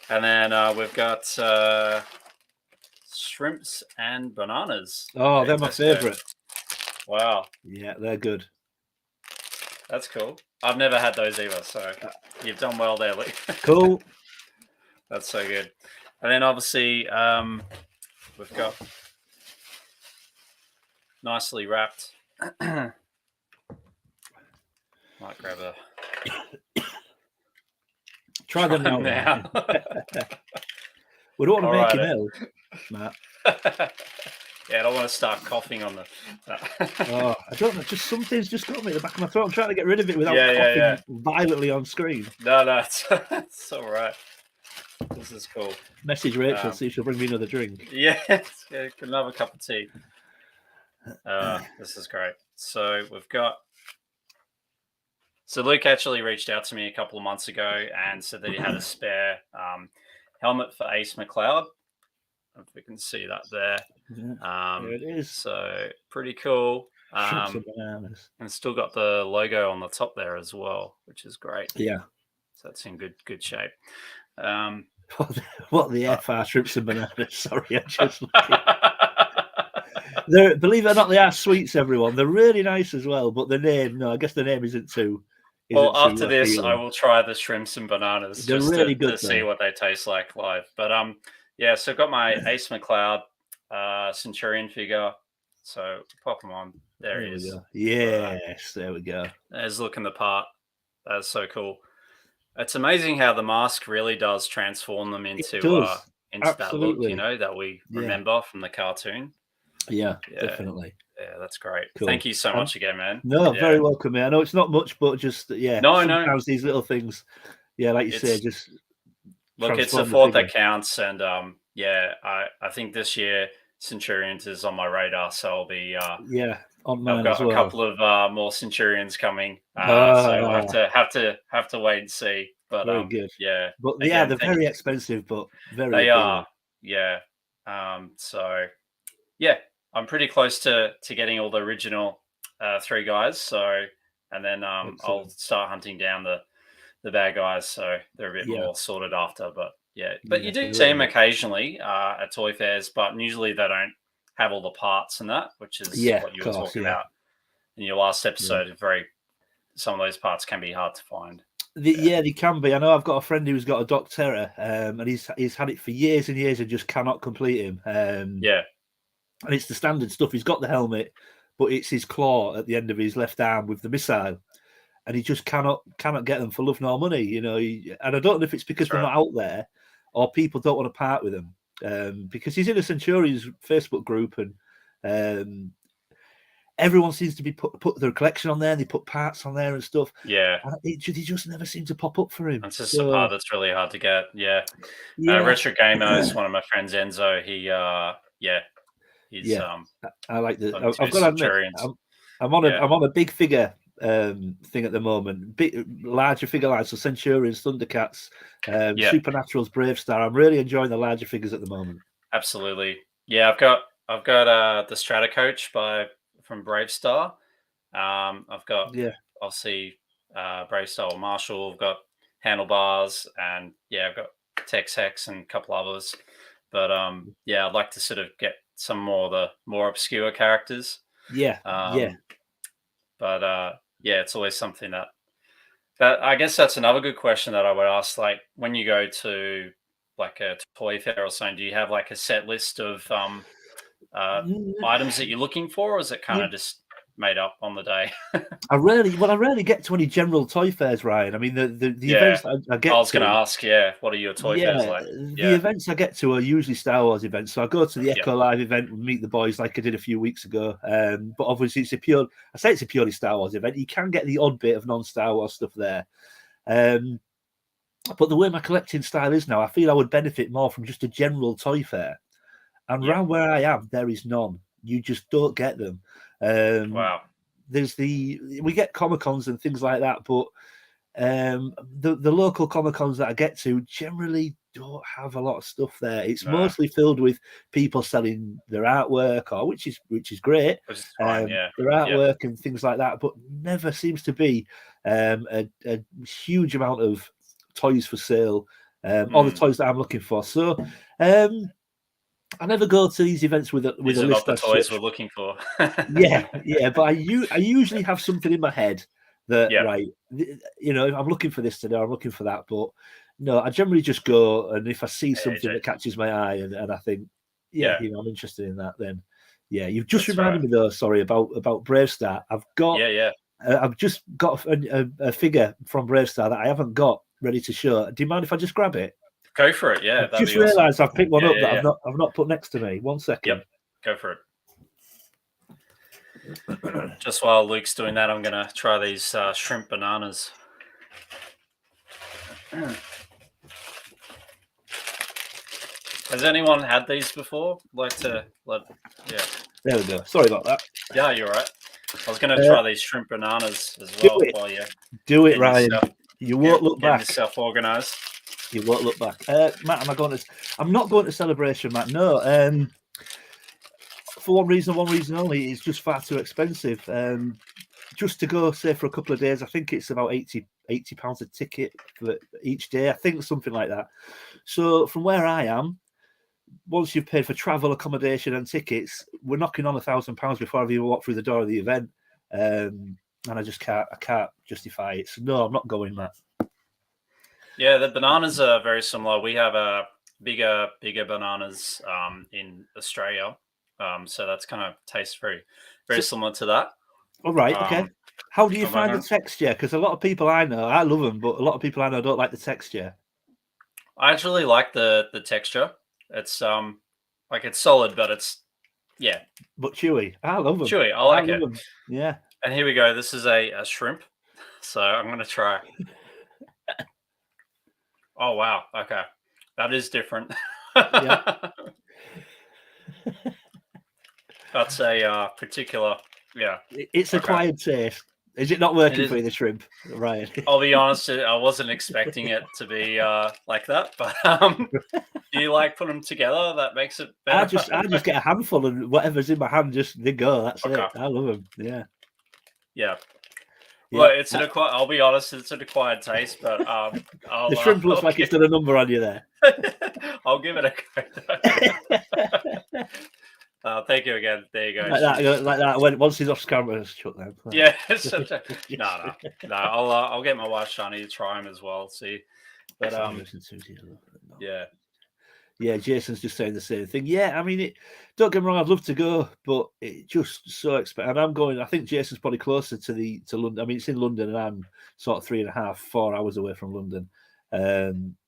And then we've got shrimps and bananas. Oh, they're my favorite. Wow. Yeah, they're good. That's cool. I've never had those either, so you've done well there, Luke. Cool. That's so good. And then obviously we've got nicely wrapped. Might grab a. Try them now. We don't want to make him ill, Matt. Yeah, I don't want to start coughing on the. Oh, I don't know. Just something's just got me at the back of my throat. I'm trying to get rid of it without coughing violently on screen. No, it's all right. This is cool. Message Rachel, see if she'll bring me another drink. Yeah, another cup of tea. This is great. So we've got. So Luke actually reached out to me a couple of months ago and said that he had a spare helmet for Ace McLeod. If we can see that there. There it is. So pretty cool. And still got the logo on the top there as well, which is great. Yeah. So it's in good shape. What the FR shrimps and bananas? Sorry, I just believe it or not, they are sweets, everyone. They're really nice as well, but the name, I guess the name isn't too. Well, after this, I will try the shrimps and bananas. They're just really to good see what they taste like live. But yeah, so I've got my Ace McLeod Centurion figure. So pop them on. There he is. Yes, there we go. There's looking the part. That's so cool. It's amazing how the mask really does transform them into that look, that we remember from the cartoon. Yeah, definitely. Yeah, that's great. Cool. Thank you so much again, man. No, very welcome, man. I know it's not much, but just sometimes these little things, like you say, just look. It's the thought that counts, and I think this year Centurions is on my radar, so I'll be on mine I've got as well. A couple of more Centurions coming, so I have to wait and see. But very good. Yeah, but they're very expensive, but very. They are. Yeah. So yeah, I'm pretty close to getting all the original 3 guys. So and then I'll start hunting down the bad guys, so they're a bit more sorted after. But yeah, but you do see them occasionally at toy fairs, but usually they don't have all the parts and that, which is what you were talking about in your last episode. Some of those parts can be hard to find. They can be. I know I've got a friend who's got a Doc Terror, and he's had it for years and years and just cannot complete him. And it's the standard stuff. He's got the helmet, but it's his claw at the end of his left arm with the missile, and he just cannot get them for love nor money. You know, and I don't know if it's because they're not out there, or people don't want to part with them. Because he's in a Centurions Facebook group, and everyone seems to be put their collection on there. And they put parts on there and stuff. Yeah, and he just never seemed to pop up for him. That's just a part that's really hard to get. Retro Gamer is one of my friends, Enzo. He's I like the. I've got to admit, I'm on a big figure thing at the moment. Larger figure lines, so Centurions, Thundercats, Supernaturals, Brave Star. I'm really enjoying the larger figures at the moment. Absolutely, yeah. I've got the Strata Coach from Brave Star. I've got obviously Brave Star or Marshall. I've got Handlebars, and I've got Tex Hex and a couple others. But I'd like to sort of get some the more obscure characters. But it's always something that I guess that's another good question that I would ask. Like when you go to like a toy fair or something, do you have like a set list of items that you're looking for, or is it kind of just made up on the day? I rarely get to any general toy fairs, Ryan. I mean, the events I get. I was going to ask, what are your toy fairs like? The events I get to are usually Star Wars events. So I go to the Echo Live event and meet the boys, like I did a few weeks ago. But obviously, it's a purely Star Wars event. You can get the odd bit of non-Star Wars stuff there. But the way my collecting style is now, I feel I would benefit more from just a general toy fair. And around where I am, there is none. You just don't get them. Wow. We get Comic-Cons and things like that, but the local Comic-Cons that I get to generally don't have a lot of stuff there. It's mostly filled with people selling their artwork, which is great. Which is fine, their artwork and things like that, but never seems to be a huge amount of toys for sale, or the toys that I'm looking for. So I never go to these events with a list. Not the toys we're looking for. But I usually have something in my head that I'm looking for this today, I'm looking for that. But no, I generally just go, and if I see something that catches my eye and I think, I'm interested in that, then you've just reminded me though. Sorry about Brave Star. I've got I've just got a figure from Brave Star that I haven't got ready to show. Do you mind if I just grab it? Go for it. Yeah, I just realised I've picked one up that I've not put next to me. 1 second. Yep, go for it. Just while Luke's doing that, I'm going to try these shrimp bananas. Has anyone had these before? There we go. Sorry about that. Yeah, you're right. I was going to try these shrimp bananas as well. Do it, Ryan. You won't look back. Get yourself organised. You won't look back. Matt, I'm not going to Celebration, Matt. No. For one reason only, it's just far too expensive. Just to go, say, for a couple of days, I think it's about £80 a ticket for each day. I think something like that. So from where I am, once you've paid for travel, accommodation, and tickets, we're knocking on £1,000 before I've even walked through the door of the event. And I just can't justify it. So no, I'm not going, Matt. Yeah, the bananas are very similar. We have bigger bananas in Australia, so that's kind of tastes very similar to that. All right, okay. How do you find the texture? Because a lot of people I know, I love them, but a lot of people I know don't like the texture. I actually like the texture. It's it's solid, but it's but chewy. I love them. Chewy, I like it. Them. Yeah. And here we go. This is a shrimp, so I'm going to try. Oh, wow. Okay. That is different. That's a particular, It's acquired taste. Is it not working for you, the shrimp, Ryan? I'll be honest, I wasn't expecting it to be like that, but do you like put them together? That makes it better. I just get a handful and whatever's in my hand, just they go. That's Okay. it. I love them. Yeah. Yeah. Yeah. Well, it's I'll be honest, it's an acquired taste, but the shrimp looks like it's done a number on you there. I'll give it a go. Thank you again. There you go. Like that. Once he's off camera, just chuck them. Yeah. No. I'll get my wife Shani to try them as well. See, but yeah. Yeah, Jason's just saying the same thing. Yeah, I mean, don't get me wrong, I'd love to go, but it's just so expensive. And I'm going. I think Jason's probably closer to London. I mean, it's in London, and I'm sort of 3.5, 4 hours away from London.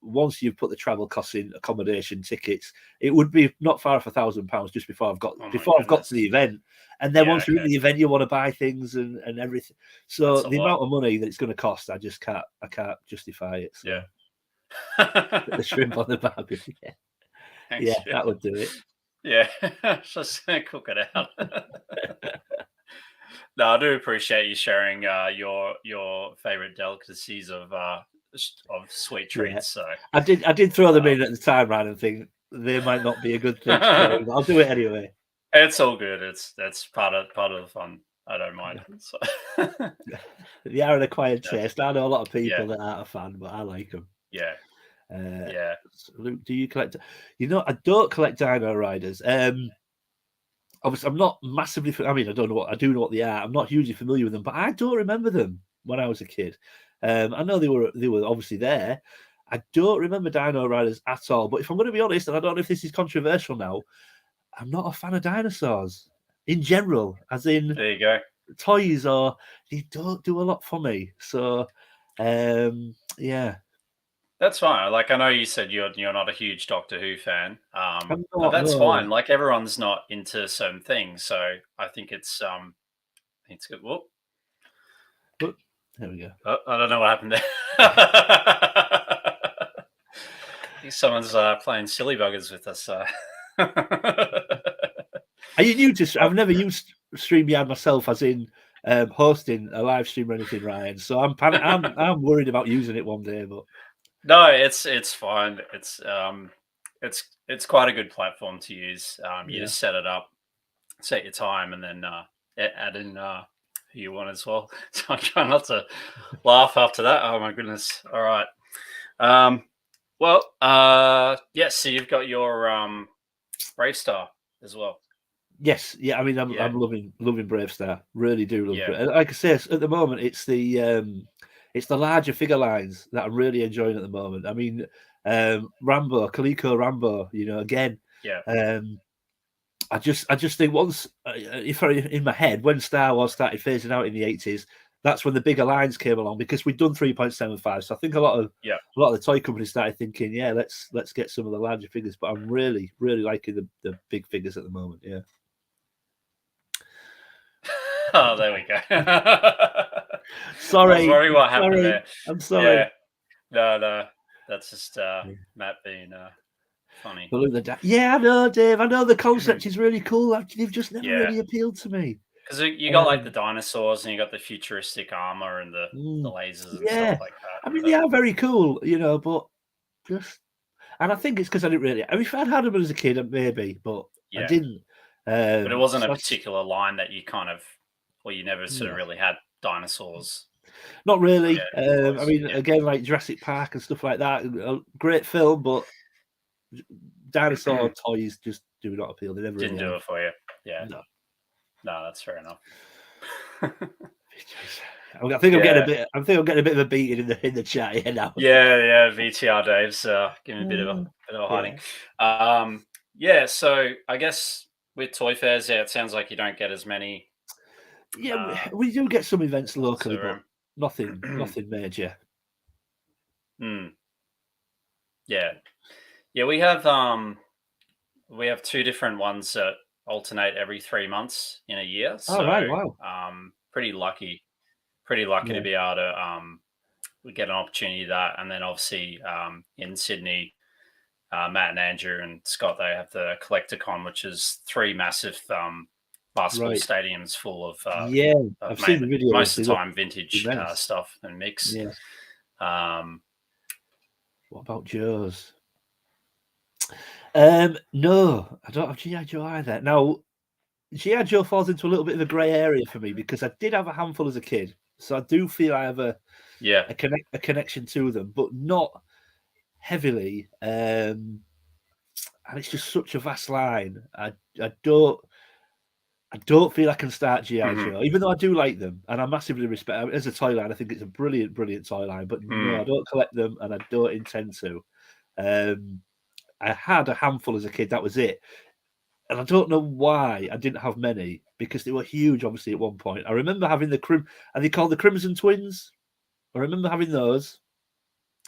Once you've put the travel costs in, accommodation, tickets, it would be not far off £1,000 just before I've got I've got to the event. And then once you're in the event, you want to buy things and everything. So the amount of money that it's going to cost, I can't justify it. So. Yeah. The shrimp on the barbecue. Yeah. Thanks, yeah, that would do it. Yeah, just cook it out. No, I do appreciate you sharing your favorite delicacies of sweet treats. Yeah. So I did throw them in at the time, Ryan, and think they might not be a good thing to do, but I'll do it anyway. It's all good. That's part of the fun. I don't mind. So. They are an acquired taste. I know a lot of people that aren't a fan, but I like them. Yeah. Luke, do you collect? I don't collect Dino Riders. Obviously, I'm not massively. I mean, I do know what they are. I'm not hugely familiar with them, but I don't remember them when I was a kid. I know they were obviously there. I don't remember Dino Riders at all. But if I'm going to be honest, and I don't know if this is controversial now, I'm not a fan of dinosaurs in general. As in, there you go. Toys they don't do a lot for me. So, yeah. That's fine. Like I know you said you're not a huge Doctor Who fan, but that's fine. Like everyone's not into certain things, so I think it's good. Whoop. There we go. Oh, I don't know what happened there. I think someone's playing silly buggers with us. Are you new to? I've never used StreamYard myself, as in hosting a live stream or anything, Ryan. So I'm worried about using it one day, but. No, it's fine. It's quite a good platform to use. You just set it up, set your time, and then add in who you want as well. So I'm trying not to laugh after that. Oh my goodness! All right. Yes. So you've got your Brave Star as well. Yes. Yeah. I mean, I'm loving Brave Star. Really do love it. Like I say, at the moment, it's the larger figure lines that I'm really enjoying at the moment. I mean, Coleco Rambo, again. Yeah. I just think once, in my head, when Star Wars started phasing out in the 80s, that's when the bigger lines came along, because we'd done 3.75. So I think a lot of the toy companies started thinking, let's get some of the larger figures. But I'm really, really liking the big figures at the moment. Yeah. Oh, there we go. Sorry. I was wondering what happened there. I'm sorry. Yeah. No. That's just Matt being funny. I know, Dave. I know the concept is really cool. They've just never really appealed to me. Because you got like the dinosaurs, and you got the futuristic armor and the lasers and stuff like that. I mean, they are very cool, but just. And I think it's because I didn't really. I mean, if I'd had them as a kid, maybe, but I didn't. But it wasn't a particular line that you you never sort of really had dinosaurs. Not really. I mean, again, like Jurassic Park and stuff like that. A great film, but dinosaur toys just do not appeal. They never didn't do it for you. Yeah. No, that's fair enough. I think I'm getting a bit of a beating in the chat here now. Yeah. VTR Dave's giving me a bit of a hiding. So I guess with toy fairs, it sounds like you don't get as many. Yeah, we do get some events locally, but nothing major. Yeah, we have two different ones that alternate every 3 months in a year. So, right, wow. Pretty lucky to be able to we get an opportunity to that, and then obviously in Sydney, Matt and Andrew and Scott, they have the CollectorCon, which is 3 massive basketball Right. stadiums full of Yeah, I've seen the videos. most of They the look time vintage immense. stuff and mix. Yeah. What about Joe's? No, I don't have G.I. Joe either. Now, G.I. Joe falls into a little bit of a grey area for me because I did have a handful as a kid, so I do feel I have a connection to them, but not heavily. And it's just such a vast line. I don't feel I can start G.I. Joe, even though I do like them and I massively respect them. As a toy line, I think it's a brilliant, brilliant toy line. But no, I don't collect them and I don't intend to. I had a handful as a kid, that was it. And I don't know why I didn't have many, because they were huge, obviously, at one point. I remember having are they called the Crimson Twins? I remember having those.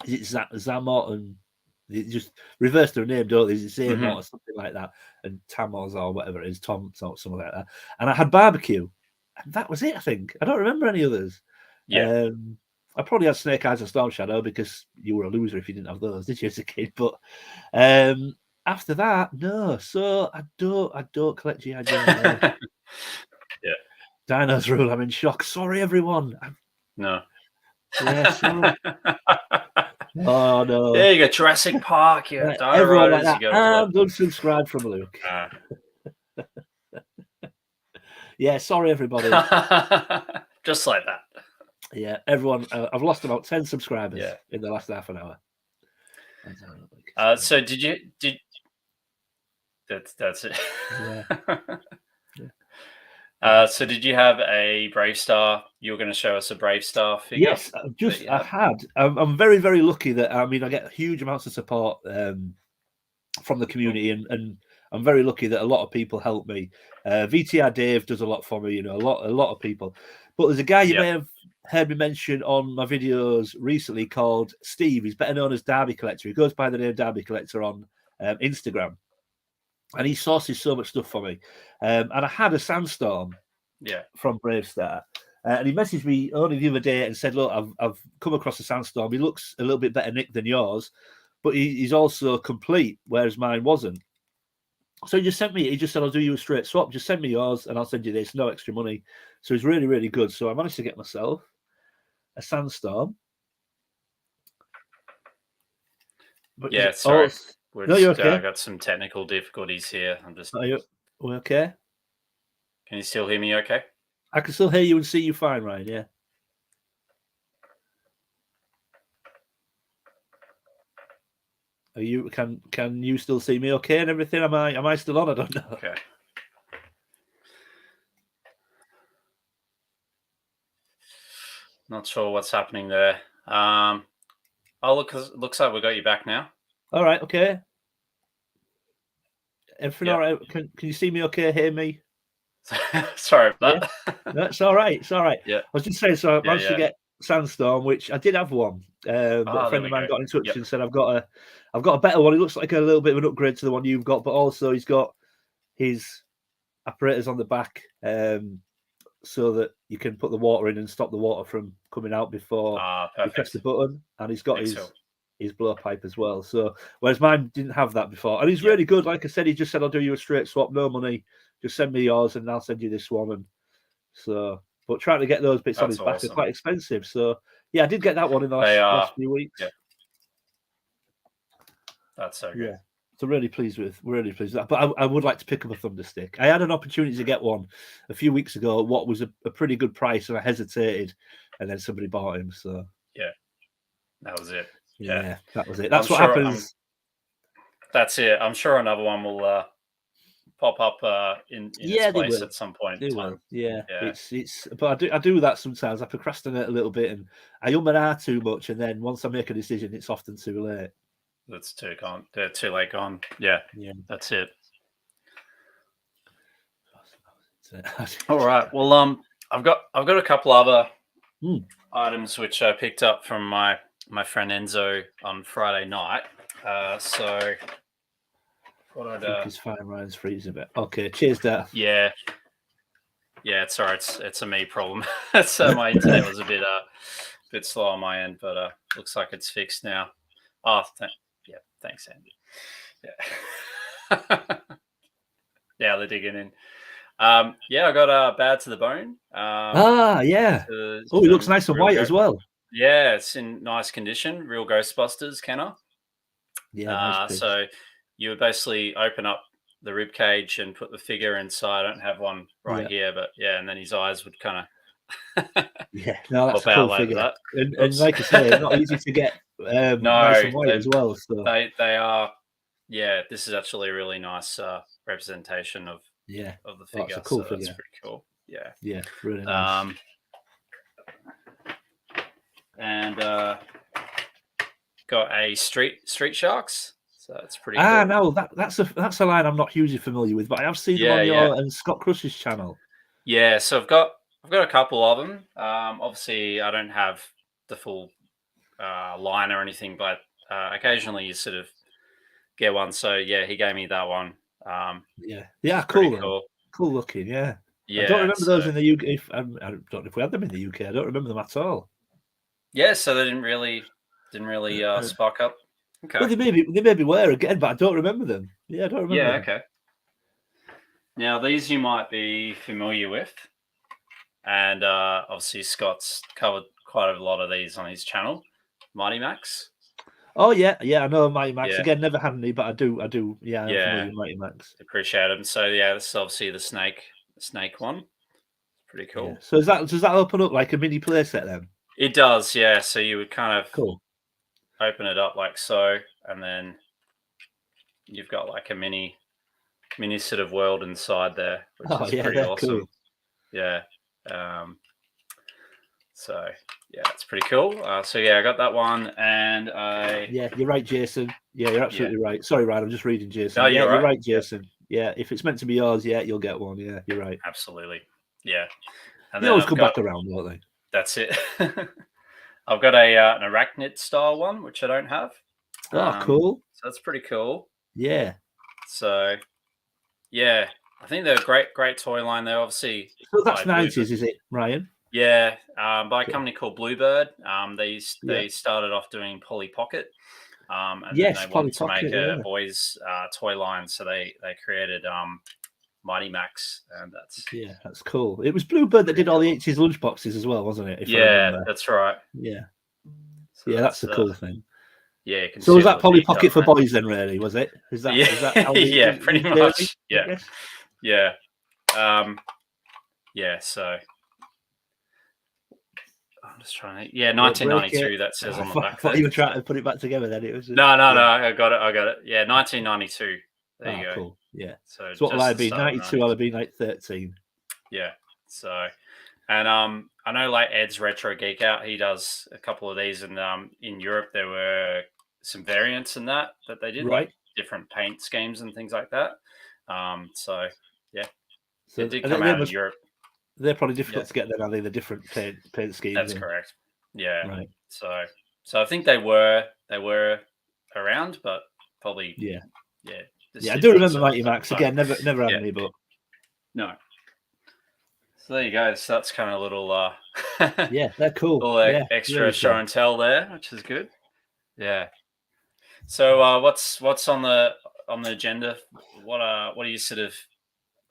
Is it Zamot and they just reverse their name, don't they? Is it Zamot or something like that? And Tamos or whatever it is, Tom, something like that. And I had Barbecue. And that was it, I think. I don't remember any others. Yeah. I probably had Snake Eyes and Storm Shadow because you were a loser if you didn't have those, did you, as a kid? But after that, no. So I don't collect G.I. Joe. No. Yeah. Dino's Rule. I'm in shock. Sorry, everyone. No. Yeah, sorry. Oh no. Yeah, you got Jurassic Park. You got Dino Everyone Riders. like that. You got I'm unsubscribed from Luke. Yeah, sorry, everybody. Just like that. Yeah, everyone. I've lost about 10 subscribers in the last half an hour. So did that's it. Yeah. So did you have a Brave Star? You were going to show us a Brave Star figure? Yes, I had. I'm very, very lucky that I get huge amounts of support from the community, and I'm very lucky that a lot of people help me. VTR Dave does a lot for me, a lot of people. But there's a guy you may have heard me mention on my videos recently called Steve. He's better known as Derby Collector. He goes by the name Derby Collector on Instagram, and he sources so much stuff for me. And I had a Sandstorm from Brave Star. And he messaged me only the other day and said, look, I've come across a Sandstorm. He looks a little bit better nicked than yours, but he's also complete, whereas mine wasn't. So he just said, I'll do you a straight swap. Just send me yours and I'll send you this. No extra money. So he's really, really good. So I managed to get myself a Sandstorm. But sorry. No, you're okay. I got some technical difficulties here. Are you okay? Can you still hear me okay? I can still hear you and see you fine, Ryan, yeah. Are you can you still see me okay and everything? Am I still on? I don't know. Okay. Not sure what's happening there. Looks like we got you back now. All right, okay. Everything all right? Can you see me okay? Hear me? Sorry about that. No, it's all right. It's all right. Yeah. I was just saying, so I managed to get Sandstorm, which I did have one. But a friend of mine got in touch and said, I've got a better one. It looks like a little bit of an upgrade to the one you've got, but also he's got his apparatus on the back, so that you can put the water in and stop the water from coming out before you press the button. And he's got his blow pipe as well. So whereas mine didn't have that before, and he's really good. Like I said, he just said, I'll do you a straight swap, no money. Just send me yours and I'll send you this one. And so, but trying to get those bits on his back are quite expensive. So yeah, I did get that one in the last few weeks. Yeah. That's so good. Yeah. So really pleased with that. But I would like to pick up a Thunderstick. I had an opportunity to get one a few weeks ago at what was a pretty good price, and I hesitated, and then somebody bought him. So yeah, that was it. Yeah, that was it. That's what happens. That's it. I'm sure another one will pop up in its place at some point. They will. Yeah. It's. But I do that sometimes. I procrastinate a little bit, and I and ah too much, and then once I make a decision, it's often too late. That's too gone. They're too late gone. Yeah. That's it. All right. Well, I've got a couple other items which I picked up from my friend Enzo on Friday night. So what I'd it's fine. Ryan's freezing a bit. Okay. Cheers, Dad. Yeah. Yeah, it's all right. It's a me problem. So my internet was a bit slow on my end, but looks like it's fixed now. Oh, thanks, Andy. Yeah. Yeah, they're digging in. Yeah, I got Bad to the Bone. Yeah. To Oh, he looks some nice and real white as well. Yeah, it's in nice condition. Real Ghostbusters, Kenner. Yeah, nice piece. So you would basically open up the rib cage and put the figure inside. I don't have one right here, but yeah, and then his eyes would kind of Yeah, no, that's pop a cool out like figure. that. And Oops. like I say, not easy to get nice No, and white as well. So they are. Yeah, this is actually a really nice representation of yeah, the that's figure. a cool So that's figure. pretty cool. Yeah. Yeah, really nice. And got a Street Sharks. So that's pretty cool. No, that's a line I'm not hugely familiar with, but I have seen them on your and Scott Crush's channel. Yeah, so I've got a couple of them. Obviously, I don't have the full line or anything, but occasionally you sort of get one. So yeah, he gave me that one. Yeah, cool. Cool looking. Yeah, I don't remember those in the UK. I don't know if we had them in the UK. I don't remember them at all. Yeah, so they didn't really spark up. Okay. Well, they maybe were again, but I don't remember them. Yeah, I don't remember. Yeah. them. Okay. Now these you might be familiar with, and obviously Scott's covered quite a lot of these on his channel, Mighty Max. Oh yeah, I know Mighty Max. Yeah. Again, never had any, but I do. Yeah, I'm familiar with Mighty Max. Appreciate them. So yeah, this is obviously the snake one. Pretty cool. Yeah. So does that open up like a mini playset then? It does, yeah. So you would kind of open it up like so, and then you've got like a mini sort of world inside there, which is pretty awesome. Cool. Yeah. So yeah, it's pretty cool. So yeah, I got that one, and yeah, you're right, Jason. Yeah, you're absolutely right. Sorry, Ryan, I'm just reading Jason. No, you're right, Jason. Yeah, if it's meant to be yours, yeah, you'll get one. Yeah, you're right. Absolutely. Yeah. And they always come back around, don't they? That's it. I've got an arachnid style one, which I don't have. Oh, cool. So that's pretty cool. Yeah. So, yeah, I think they're a great toy line. They're obviously. So that's 90s, is it, Ryan? Yeah, by a company called Bluebird. They started off doing Polly Pocket. And then they wanted to make a boys toy line, so they created Mighty Max, and that's cool. It was Bluebird that did all the 80s lunchboxes as well, wasn't it? That's right. Yeah, so that's the cool thing. Yeah. So was that Polly Pocket for boys then? Really, was it? Is that how yeah, pretty much. Yeah. Yeah. Yeah. So I'm just trying to. Yeah, 1992. That says on the back. I thought you were trying to put it back together. Then it was. No. I got it. Yeah, 1992. There you go. Cool. Yeah. So what will I be? 92. I'll be like 13. Yeah. So, and I know like Ed's Retro Geek Out. He does a couple of these, and in Europe there were some variants in that they did, like different paint schemes and things like that. So yeah, so it did come out in Europe. They're probably difficult to get then, are they? The different paint schemes. That's correct. Yeah. Right. So I think they were around, but probably yeah. I do remember Mighty Max. Again, never had any, but no. So there you go. So that's kind of a little they're cool. Little extra show and tell there, which is good. Yeah. So what's on the agenda? What are you sort of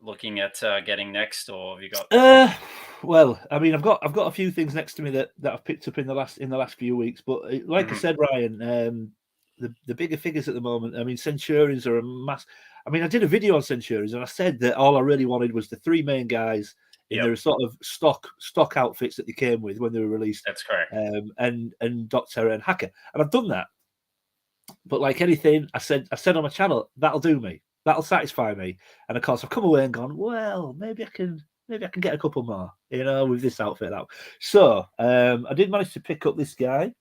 looking at getting next, or have you got? Well, I mean, I've got a few things next to me that I've picked up in the last few weeks. But like I said, Ryan, the bigger figures at the moment. I mean, Centurions are a mass. I mean, I did a video on Centurions, and I said that all I really wanted was the three main guys in their sort of stock outfits that they came with when they were released. That's correct. And Doctor and Hacker, and I've done that. But like anything, I said on my channel, that'll do me. That'll satisfy me. And of course, I've come away and gone, well, maybe I can get a couple more, with this outfit out. So I did manage to pick up this guy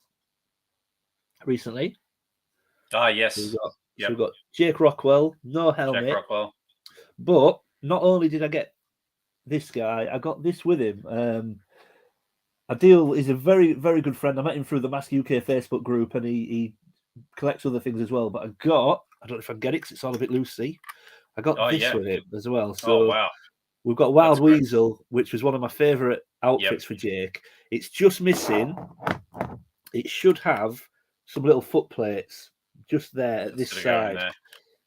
recently. Yes. So we've got Jake Rockwell, no helmet. Jake Rockwell. But not only did I get this guy, I got this with him. Adil is a very, very good friend. I met him through the Mask UK Facebook group, and he collects other things as well. But I don't know if I can get it because it's all a bit loosey. I got this with him as well. So wow. We've got Wild Weasel, which was one of my favourite outfits for Jake. It's just missing. It should have some little foot plates just there at this side.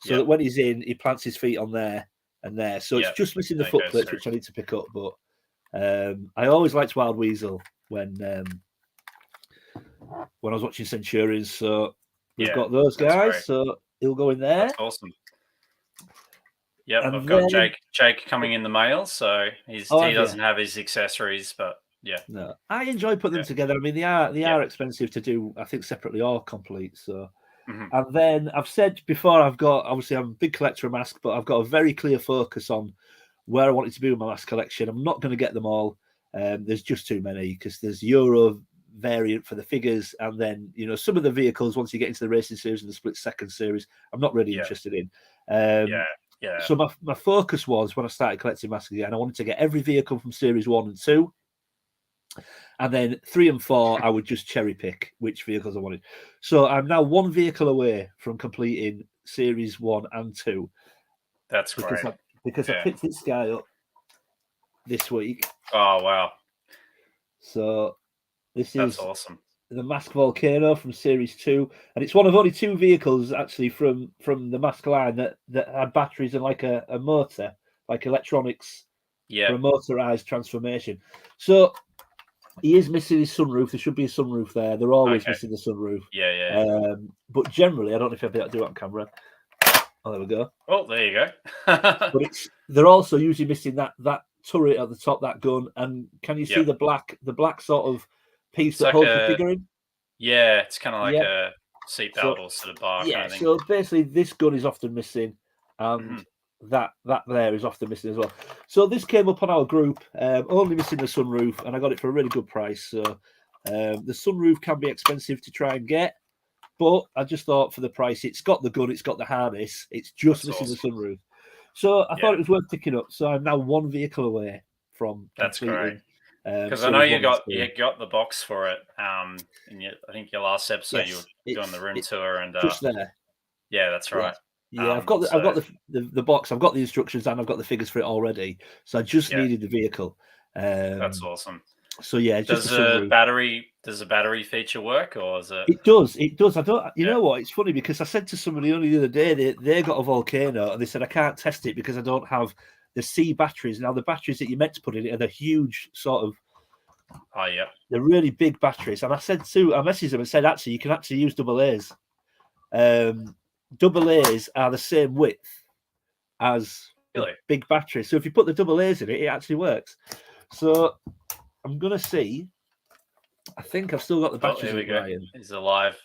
So that when he's in, he plants his feet on there and there. So it's Yep. just missing the That foot goes plates, through. which I need to pick up. But I always liked Wild Weasel when I was watching Centurions. So we've Yeah, got those that's guys. great. So he'll go in there. That's awesome. Yep, And I've got then- Jake coming in the mail, so he have you? doesn't have his accessories, but yeah. No, I enjoy putting them together. I mean, they are expensive to do, I think, separately or complete. So, and then I've said before, obviously I'm a big collector of masks, but I've got a very clear focus on where I wanted to be with my mask collection. I'm not going to get them all. There's just too many because there's Euro variant for the figures, and then some of the vehicles once you get into the racing series and the split second series, I'm not really interested in. So my focus was when I started collecting masks again, I wanted to get every vehicle from series 1 and 2. And then 3 and 4, I would just cherry pick which vehicles I wanted. So I'm now 1 vehicle away from completing series 1 and 2. That's great. I picked this guy up this week. Oh wow! So that's awesome. The Mask Volcano from series 2, and it's one of only 2 vehicles actually from the Mask line that had batteries and like a motor, like electronics, for a motorized transformation. So he is missing his sunroof. There should be a sunroof there. They're always missing the sunroof. Yeah. But generally, I don't know if I'll be able to do it on camera. Oh, there we go. Oh, there you go. But they're also usually missing that turret at the top, that gun. And can you see the black sort of piece that holds the figure in? Yeah, it's kind of like a seatbelt or sort of bar kind of thing. So basically, this gun is often missing, and that there is often missing as well. So this came up on our group, only missing the sunroof, and I got it for a really good price. So the sunroof can be expensive to try and get, but I just thought for the price, it's got the gun, it's got the harness, it's just missing the sunroof. So I thought it was worth picking up. So I'm now 1 vehicle away from completing. Because I know you got the box for it. I think your last episode you were doing the room tour and just there. Yeah, that's right. Yeah, I've got the box. I've got the instructions and I've got the figures for it already. So I just needed the vehicle. That's awesome. So yeah, does the battery feature work, or is it? It does. I don't. You know what? It's funny because I said to somebody only the other day they got a Volcano and they said I can't test it because I don't have the C batteries. Now the batteries that you meant to put in it are the huge sort of. Oh yeah. They're really big batteries, and I messaged them and said actually you can actually use double A's. Double A's are the same width as big batteries. So if you put the double A's in it, it actually works. So I'm gonna see. I think I've still got the batteries. Here we go. It's a live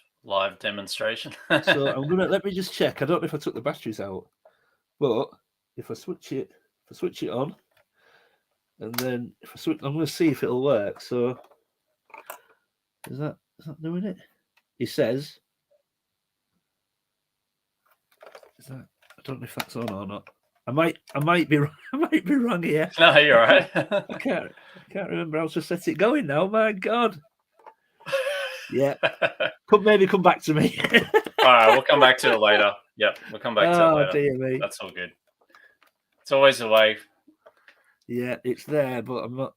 demonstration. So let me just check. I don't know if I took the batteries out, but if I switch it on, and then if I switch, I'm going to see if it'll work. So is that doing it? He says. Is that? I don't know if that's on or not. I might be wrong here. No, you're right. I can't remember how to set it going now. My God. Yeah. Maybe come back to me. All right, we'll come back to it later. Yep, we'll come back to it later. Dear me. That's all good. It's always the way. Yeah, it's there, but I'm not.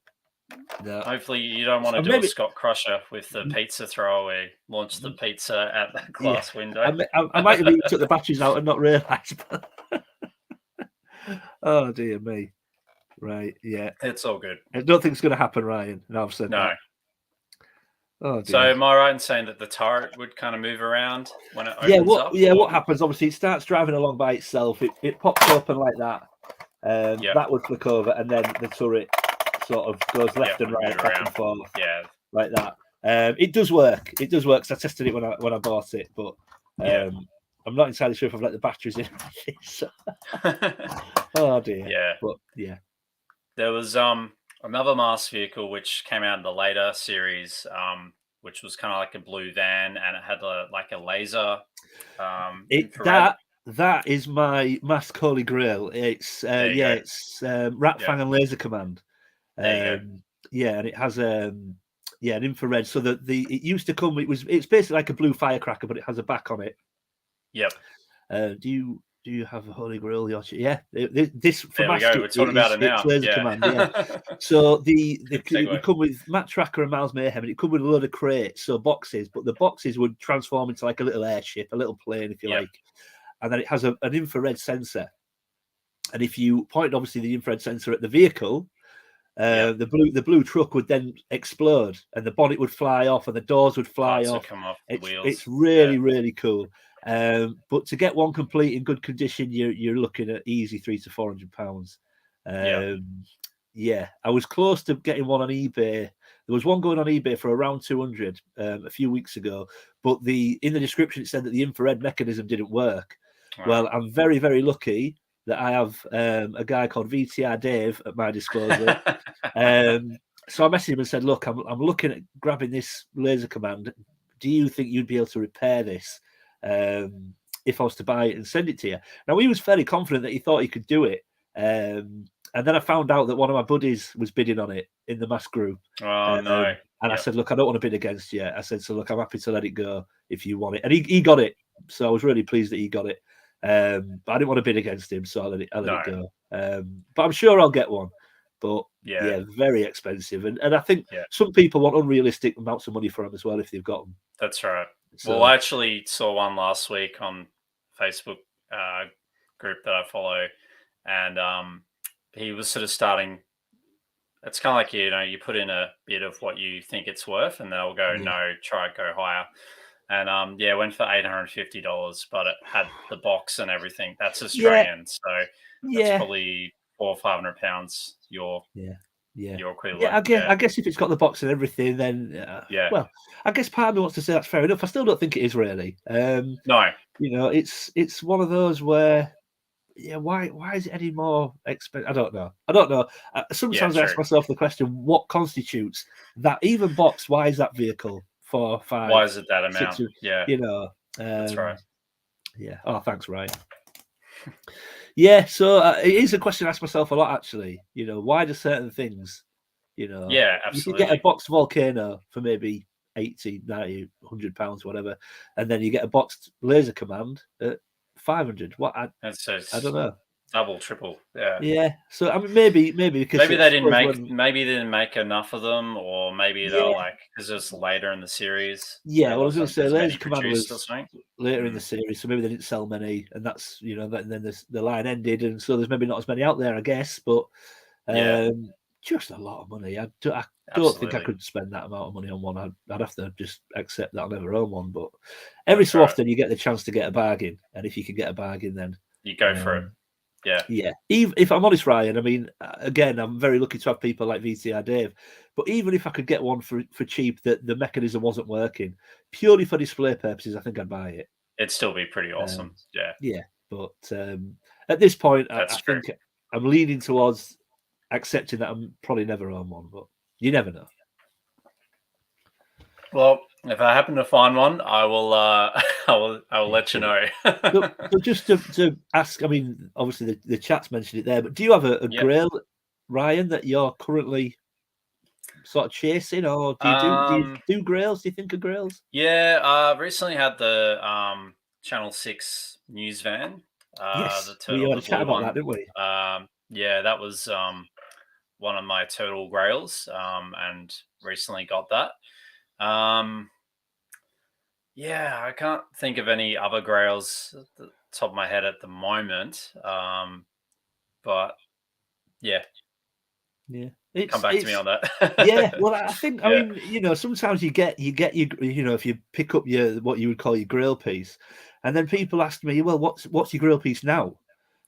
No. Hopefully, you don't want to do a Scott Crusher with the pizza throw where you launch the pizza at that glass window. I might have even took the batteries out and not realised. Oh, dear me. Right, yeah. It's all good. I don't think it's going to happen, Ryan. No, I've said that. Oh, dear. So am I right in saying that the turret would kind of move around when it opens up? Yeah, what happens, obviously, it starts driving along by itself. It pops open like that. That would flick over, and then the turret sort of goes left and right, back and forth. Yeah. Like that. It does work. It does work, because I tested it when I bought it, but I'm not entirely sure if I've let the batteries in. Oh, dear. Yeah. But, yeah. There was another mask vehicle which came out in the later series, which was kind of like a blue van, and it had a laser. That is my mask holy grail. It's it's Rat Fang and Laser Command. And it has an infrared. So that it used to come. It's basically like a blue firecracker, but it has a back on it. Yep. Do you have a holy grail? Yeah. This for there we go. We're talking about it now. It's Laser Command. Yeah. So they come with Matt Tracker and Miles Mayhem, and it come with a load of crates, so boxes. But the boxes would transform into like a little airship, a little plane, if you like. And then it has an infrared sensor. and if you point obviously the infrared sensor at the vehicle, Yep. the blue truck would then explode, and the bonnet would fly off, and the doors would fly Parts would off. come off the wheels. It's really really cool. But to get one complete in good condition, you're looking at easy £300 to £400. Yeah, I was close to getting one on eBay. There was one going on eBay for around 200 a few weeks ago, but in the description it said that the infrared mechanism didn't work. Wow. Well, I'm very very lucky that I have a guy called VTR Dave at my disposal. So I messaged him and said, "Look, I'm looking at grabbing this laser command. Do you think you'd be able to repair this if I was to buy it and send it to you?" Now he was fairly confident that he thought he could do it. And then I found out that one of my buddies was bidding on it in the mass group. Oh, no. And I said, "Look, I don't want to bid against you." I said, "So look, I'm happy to let it go if you want it." And he got it. So I was really pleased that he got it. But I didn't want to bid against him, so I let it go. But I'm sure I'll get one. But yeah, very expensive. And I think some people want unrealistic amounts of money for them as well if they've got them. That's right. So, well, I actually saw one last week on Facebook group that I follow, and he was sort of starting. It's kind of like, you put in a bit of what you think it's worth, and they'll go, no, try it, go higher. And it went for $850, but it had the box and everything. That's Australian, so that's probably £400 or £500 your equivalent. I guess if it's got the box and everything, then well, I guess part of me wants to say that's fair enough. I still don't think it is really. No, it's one of those where. Yeah, why is it any more expensive? I don't know. Sometimes I ask myself the question: what constitutes that even box? Why is that vehicle 4, 5? Why is it that amount? 6, that's right. Yeah. Oh, thanks, Ryan. Yeah, so it is a question I ask myself a lot, actually. Why do certain things? Yeah, absolutely. You get a boxed volcano for maybe 80, 90, £100, whatever, and then you get a boxed laser command at 500. What? I don't know. Double, triple. Yeah. So I mean, maybe because they didn't make enough of them, or maybe they're because it's later in the series. Yeah, well, I was going to say laser command was later in the Mm. series, so maybe they didn't sell many, and that's then the line ended, and so there's maybe not as many out there, I guess. But just a lot of money. I don't think I could spend that amount of money on one. I'd have to just accept that I'll never own one. But every so often you get the chance to get a bargain, and if you can get a bargain, then you go for it. Yeah. Even if I'm honest, Ryan, I mean, again, I'm very lucky to have people like VTR Dave. But even if I could get one for cheap, that the mechanism wasn't working, purely for display purposes, I think I'd buy it. It'd still be pretty awesome. Yeah. But at this point, I think I'm leaning towards accepting that I'm probably never own one, but you never know. Well, if I happen to find one, I will. I will let you know. So just to ask, I mean, obviously the chat's mentioned it there, but do you have a grail, Ryan, that you're currently sort of chasing, or do you do grails? Do you think of grails? Yeah, I recently had the Channel 6 news van. Yes, the we had a chat about one. that, didn't we? That was one of my turtle grails, and recently got that. I can't think of any other grails at the top of my head at the moment. But come back to me on that. Yeah, well, I think I mean, sometimes you get your if you pick up what you would call your grill piece, and then people ask me, well, what's your grill piece now?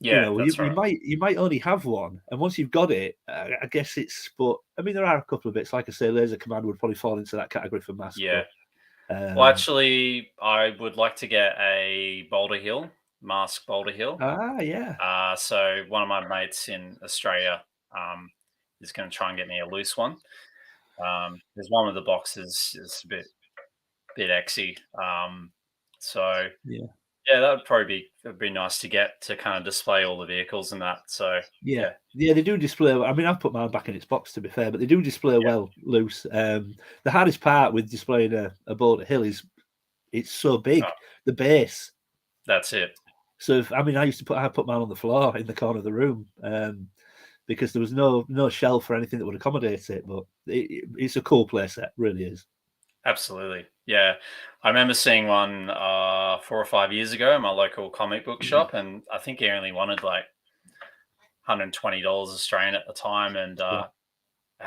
That's right. You might only have one, and once you've got it, I guess it's. But I mean, there are a couple of bits. Like I say, laser command would probably fall into that category for mass. Yeah. Well, actually, I would like to get a Boulder Hill mask. Boulder Hill. Yeah. So one of my mates in Australia is going to try and get me a loose one. There's one of the boxes is a bit exy. So that would probably be nice to get to kind of display all the vehicles and that. So yeah, they do display. I mean, I've put mine back in its box, to be fair, but they do display well loose. The hardest part with displaying a Boulder Hill is it's so big, the base. That's it. So I put mine on the floor in the corner of the room because there was no shelf or anything that would accommodate it. But it's a cool play set, really is. Absolutely. Yeah. I remember seeing one 4 or 5 years ago in my local comic book shop, and I think he only wanted like $120 Australian at the time, and I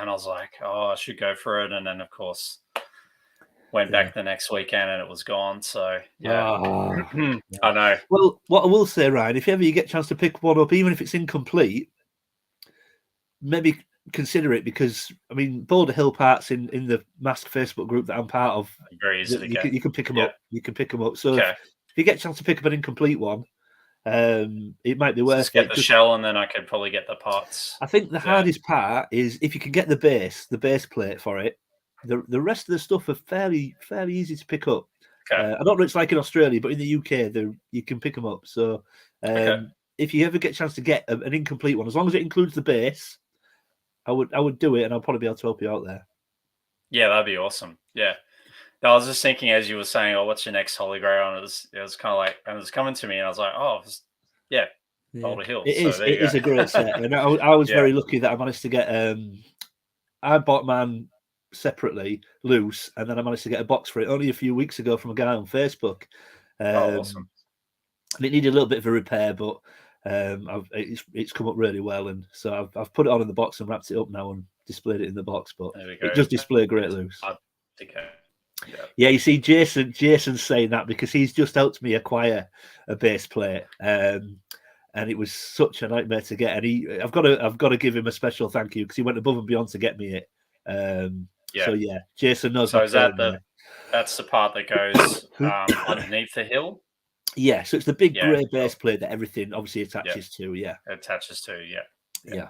was like, oh, I should go for it, and then of course went back the next weekend and it was gone. So yeah, I know. Well, what I will say, Ryan, if ever you get a chance to pick one up, even if it's incomplete, maybe consider it, because I mean, Boulder Hill Parts in the Mask Facebook group that I'm part of, very easy to get. You can pick them up. You can pick them up. So if you get a chance to pick up an incomplete one, it might be worth just get it. The shell, and then I could probably get the parts. I think the hardest part is if you can get the base plate for it. The rest of the stuff are fairly easy to pick up. I don't know what it's like in Australia, but in the UK, you can pick them up. So if you ever get a chance to get an incomplete one, as long as it includes the base, I would do it, and I'll probably be able to help you out there. Yeah, that'd be awesome. Yeah. No, I was just thinking as you were saying, "Oh, what's your next Holy Grail?" And it was kind of like, and it was coming to me, and I was like, "Oh, Boulder Hill." It is a great set, and I was very lucky that I managed to get. I bought mine separately, loose, and then I managed to get a box for it only a few weeks ago from a guy on Facebook. Awesome! And it needed a little bit of a repair, but it's come up really well, and so I've put it on in the box and wrapped it up now and displayed it in the box. But it does display great loose. Yeah, you see, Jason's saying that because he's just helped me acquire a base plate, and it was such a nightmare to get. And I've got to give him a special thank you because he went above and beyond to get me it. So yeah, Jason knows. So is that's the part that goes underneath the hill? Yeah, so it's the big grey base plate that everything obviously attaches to. Yeah, it attaches to. Yeah.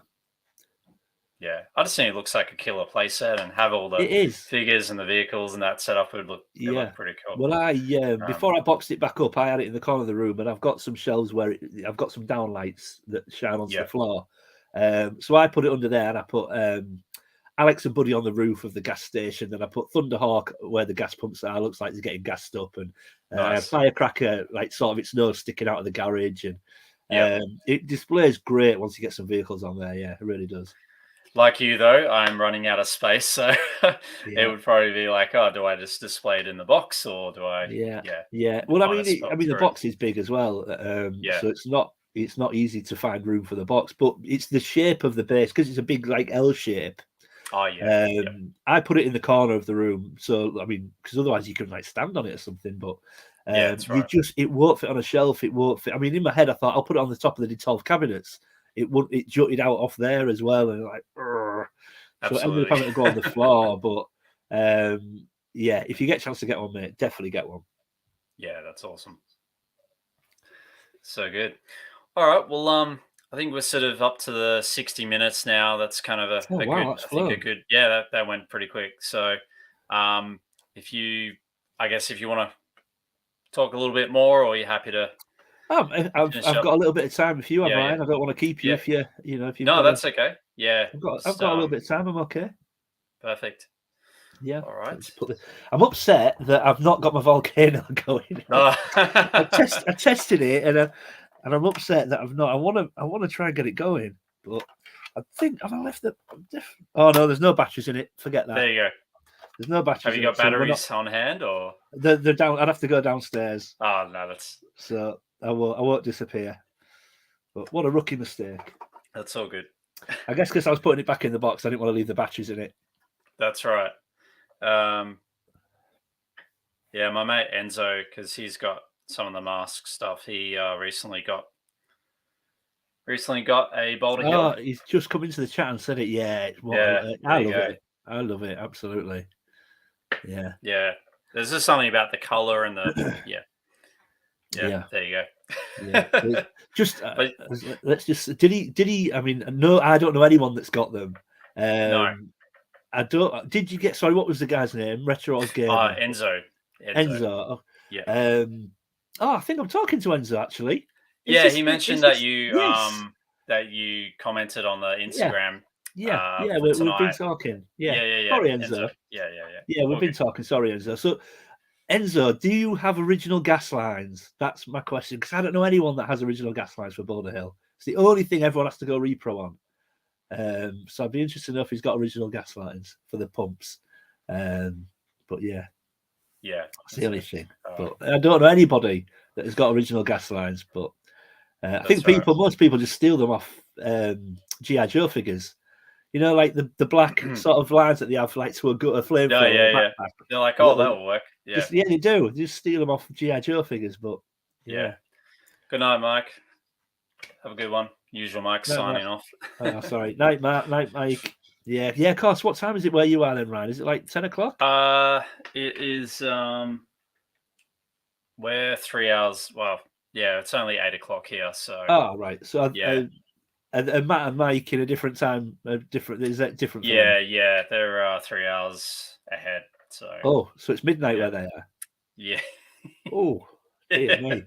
I just think it looks like a killer playset, and have all the figures and the vehicles and that setup would look pretty cool. Well, before I boxed it back up, I had it in the corner of the room, and I've got some shelves where I've got some downlights that shine onto the floor. So I put it under there, and I put Alex and Buddy on the roof of the gas station. Then I put Thunderhawk where the gas pumps are. Looks like he's getting gassed up, and Firecracker, like sort of its nose sticking out of the garage, and it displays great once you get some vehicles on there. Yeah, it really does. Like you, though, I'm running out of space, so it would probably be like, oh, do I just display it in the box, or do I? Yeah. Well, I mean, the box is big as well, so it's not easy to find room for the box, but it's the shape of the base because it's a big like L shape. Oh yeah. I put it in the corner of the room, so I mean, because otherwise you could like stand on it or something, but that's right. it won't fit on a shelf. It won't fit. I mean, in my head, I thought I'll put it on the top of the Detolf cabinets. It jutted out off there as well, and like, so I ended up having to go on the floor. But if you get a chance to get one, mate, definitely get one. Yeah, that's awesome. So good. All right, well, I think we're sort of up to the 60 minutes now. That's kind of a good. Yeah, that went pretty quick. So, if you want to talk a little bit more, or you're happy to. I've got a little bit of time if you have, Ryan. I don't want to keep you if you No, that's okay. Yeah, I've got a little bit of time. I'm okay. Perfect. Yeah. All right. I'm upset that I've not got my volcano going. I tested it, and I'm upset that I've not. I want to try and get it going, but I think I've left it. Oh no, there's no batteries in it. Forget that. There you go. There's no batteries. Have you got batteries on hand, or they're down? I'd have to go downstairs. Oh no, so I won't disappear. But what a rookie mistake. That's all good. I guess because I was putting it back in the box, I didn't want to leave the batteries in it. That's right. Yeah, my mate Enzo, because he's got some of the mask stuff. He recently got a Boulder Hill. Oh, he's just come into the chat and said it. Yeah, I love it. I love it absolutely. Yeah. Yeah. There's just something about the color and the Yeah. There you go. Yeah. Just let's just did he? I mean, no, I don't know anyone that's got them. No. I don't. Did you get? Sorry, what was the guy's name? Retro Oz Gamer. Enzo. Enzo. Yeah. I think I'm talking to Enzo actually. He mentioned that you commented on the Instagram. We've been talking. Yeah. Sorry, Enzo. Yeah, we've been talking. Sorry, Enzo. So, Enzo, do you have original gas lines? That's my question, because I don't know anyone that has original gas lines for Boulder Hill. It's the only thing everyone has to go repro on. So I'd be interested to know if he's got original gas lines for the pumps. But yeah, that's the only thing. But I don't know anybody that has got original gas lines. But I think most people just steal them off GI Joe figures. You know, like the black sort of lines that they have, like to a flamethrower. Yeah. They're like, oh, that'll work. Yeah. They do. They just steal them off GI Joe figures, but yeah. Good night, Mike. Have a good one. Usual Mike signing off. Oh, sorry. Night, Mike. Yeah. Of course. What time is it where you are then, Ryan? Is it like 10 o'clock? It is. We're 3 hours. Well, yeah, it's only 8 o'clock here. So. Oh, right. So yeah. And Matt and Mike in a different time. Is that different? For yeah, them? yeah. They're 3 hours ahead. So. So it's midnight where they are. Yeah. Oh, dear me.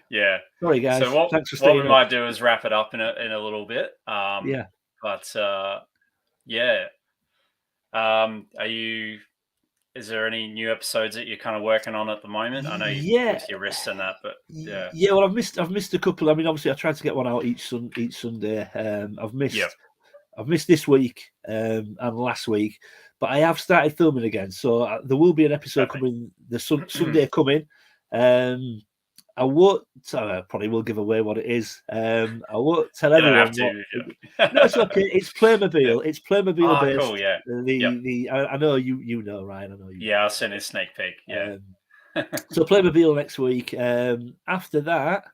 Yeah. Sorry, guys. So Thanks for staying what we might do is wrap it up in a little bit. Yeah. But yeah. Are you? Is there any new episodes that you're kind of working on at the moment? I know with your wrists and that, but yeah. Yeah, well, I've missed a couple. I mean, obviously, I tried to get one out each Sunday. I've missed this week and last week, but I have started filming again. So there will be an episode coming the Sunday coming. I won't. I probably will give away what it is. I won't tell everyone. No, it's okay. It's Playmobil. It's Playmobil based. Cool. Yeah. I know you know, Ryan. I know you. Yeah, I'll send a sneak peek. Yeah. So Playmobil next week. After that,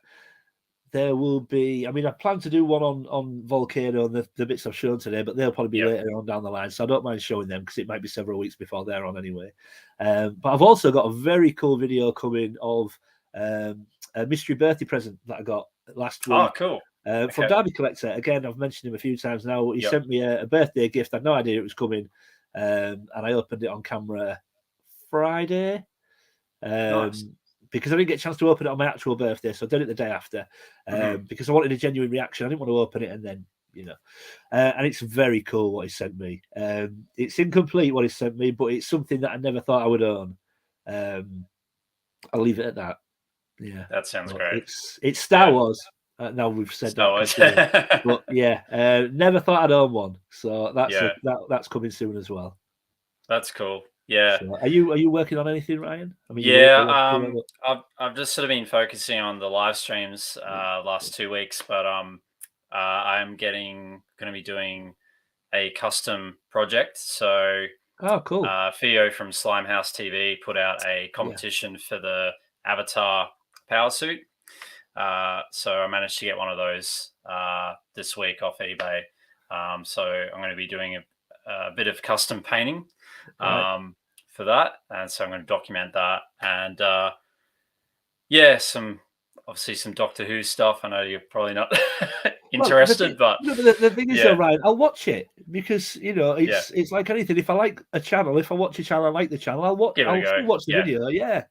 there will be. I mean, I plan to do one on Volcano and the bits I've shown today, but they'll probably be later on down the line. So I don't mind showing them because it might be several weeks before they're on anyway. But I've also got a very cool video coming of a mystery birthday present that I got last week. Oh, cool. From Derby Collector. Again, I've mentioned him a few times now. He sent me a birthday gift. I had no idea it was coming. And I opened it on camera Friday. Nice. Because I didn't get a chance to open it on my actual birthday. So I did it the day after. Because I wanted a genuine reaction. I didn't want to open it and then, and it's very cool what he sent me. It's incomplete what he sent me, but it's something that I never thought I would own. I'll leave it at that. Yeah, that sounds great. It's Star Wars. Now we've said Star Wars. But yeah, never thought I'd own one. So that's coming soon as well. That's cool. Yeah. So are you working on anything, Ryan? I mean, I've just sort of been focusing on the live streams last 2 weeks, but I'm going to be doing a custom project. So cool. Theo from Slimehouse TV put out a competition for the Avatar power suit. So I managed to get one of those this week off eBay. So I'm going to be doing a bit of custom painting for that, and so I'm going to document that. And obviously some Doctor Who stuff. I know you're probably not interested, but the thing is, though, Ryan, I'll watch it because it's like anything. If I like a channel, if I watch a channel, I like the channel, I'll watch the video. Yeah.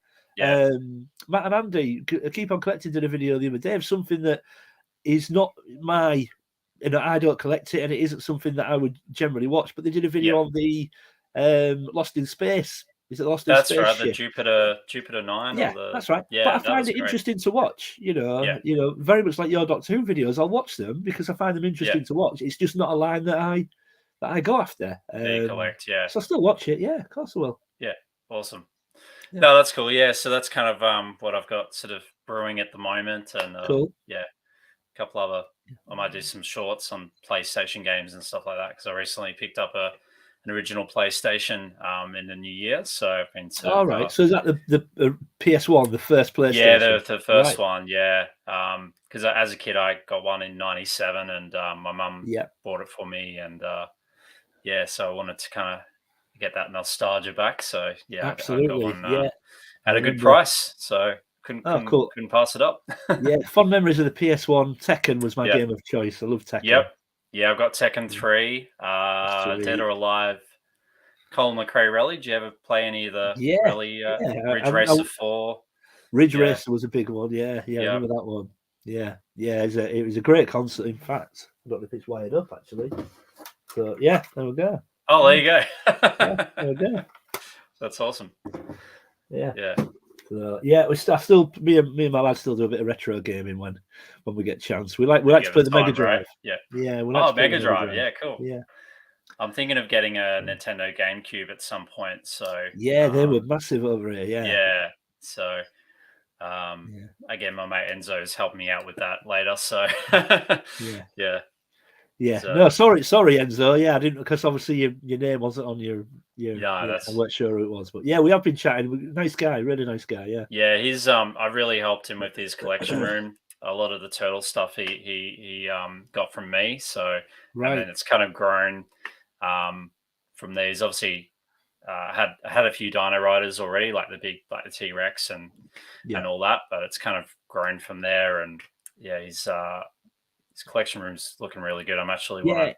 Matt and Andy Keep On Collecting did a video the other day of something that is not my, I don't collect it, and it isn't something that I would generally watch. But they did a video on the Lost in Space. Is it Lost in Space? That's right, the Jupiter 9. Yeah, that's right. Yeah, but I find it interesting to watch. Very much like your Doctor Who videos. I'll watch them because I find them interesting to watch. It's just not a line that I go after. Collect, So I still watch it. Yeah, of course I will. Yeah, awesome. Yeah. No, that's cool. Yeah, so that's kind of what I've got sort of brewing at the moment, and cool. Yeah, a couple other. I might do some shorts on PlayStation games and stuff like that because I recently picked up an original PlayStation in the new year. So I've been sort of, right. So is that the PS1, the first PlayStation? Yeah, the first one. Yeah, because as a kid I got one in '97, and my mum bought it for me, and so I wanted to kind of get that nostalgia back. So absolutely. I got one at a good price. So couldn't pass it up. Yeah, fond memories of the PS1. Tekken was my game of choice. I love Tekken. Yep. Yeah, I've got Tekken 3, Dead or Alive, Colin McRae Rally. Did you ever play any of the Rally Ridge Racer 4? Ridge Racer was a big one. Yeah, I remember that one. Yeah. It was a great concert. In fact, I don't know if it's wired up actually. So there we go. Oh, there you go. There we go. That's awesome. Yeah. So, me and my lads still do a bit of retro gaming when we get a chance. We like to play the Mega Drive. Right? Yeah. Yeah. Mega Drive. Yeah, cool. Yeah. I'm thinking of getting a Nintendo GameCube at some point. So they were massive over here. Yeah. Yeah. So Again, my mate Enzo's helped me out with that later. So yeah. So, no, sorry, Enzo. Yeah, I didn't, because obviously your name wasn't on your. I weren't sure who it was, but yeah, we have been chatting. Nice guy, really nice guy. Yeah, he's I really helped him with his collection room. A lot of the turtle stuff he got from me. So and then it's kind of grown from there. He's obviously had a few dino riders already, like the T-Rex and all that, but it's kind of grown from there. And yeah, his collection room's looking really good. I'm actually want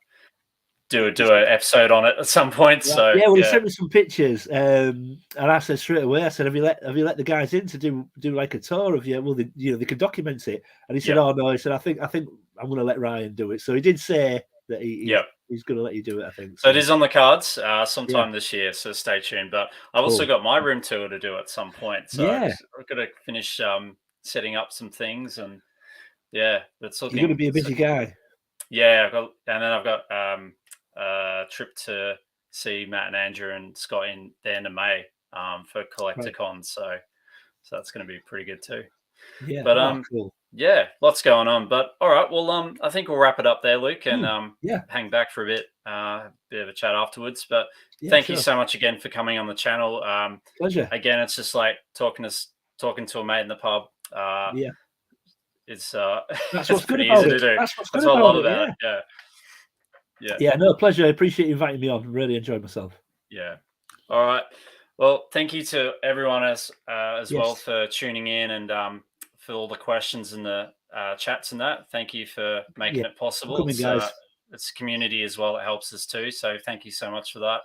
to do an episode on it at some point. So he sent me some pictures, and I said straight away, I said, have you let the guys in to do like a tour of you? Well, they can document it. And he said, oh no, he said, I think I'm going to let Ryan do it. So he did say that he's going to let you do it, I think. So it is on the cards sometime this year, so stay tuned. But I've also got my room tour to do at some point. So I've got to finish setting up some things, and that's looking. You're going to be a busy guy. Yeah, and then I've got a trip to see Matt and Andrew and Scott in the end of May for CollectorCon. So that's going to be pretty good too. Yeah, but cool. Yeah, lots going on. But all right, well, I think we'll wrap it up there, Luke, and hang back for a bit of a chat afterwards. But thank you so much again for coming on the channel. Pleasure. Again, it's just like talking to a mate in the pub. It's that's what's pretty easy to do. That's what I love about it. Yeah, no, pleasure. I appreciate you inviting me on. Really enjoyed myself. Yeah. All right. Well, thank you to everyone as well for tuning in and for all the questions and the chats and that. Thank you for making it possible. It's community as well. It helps us too. So thank you so much for that.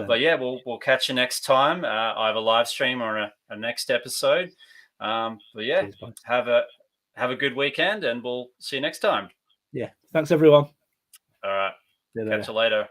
But yeah, we'll catch you next time, either live stream or a next episode. But yeah, cheers, have a good weekend, and we'll see you next time. Yeah. Thanks everyone. All right. Catch you later.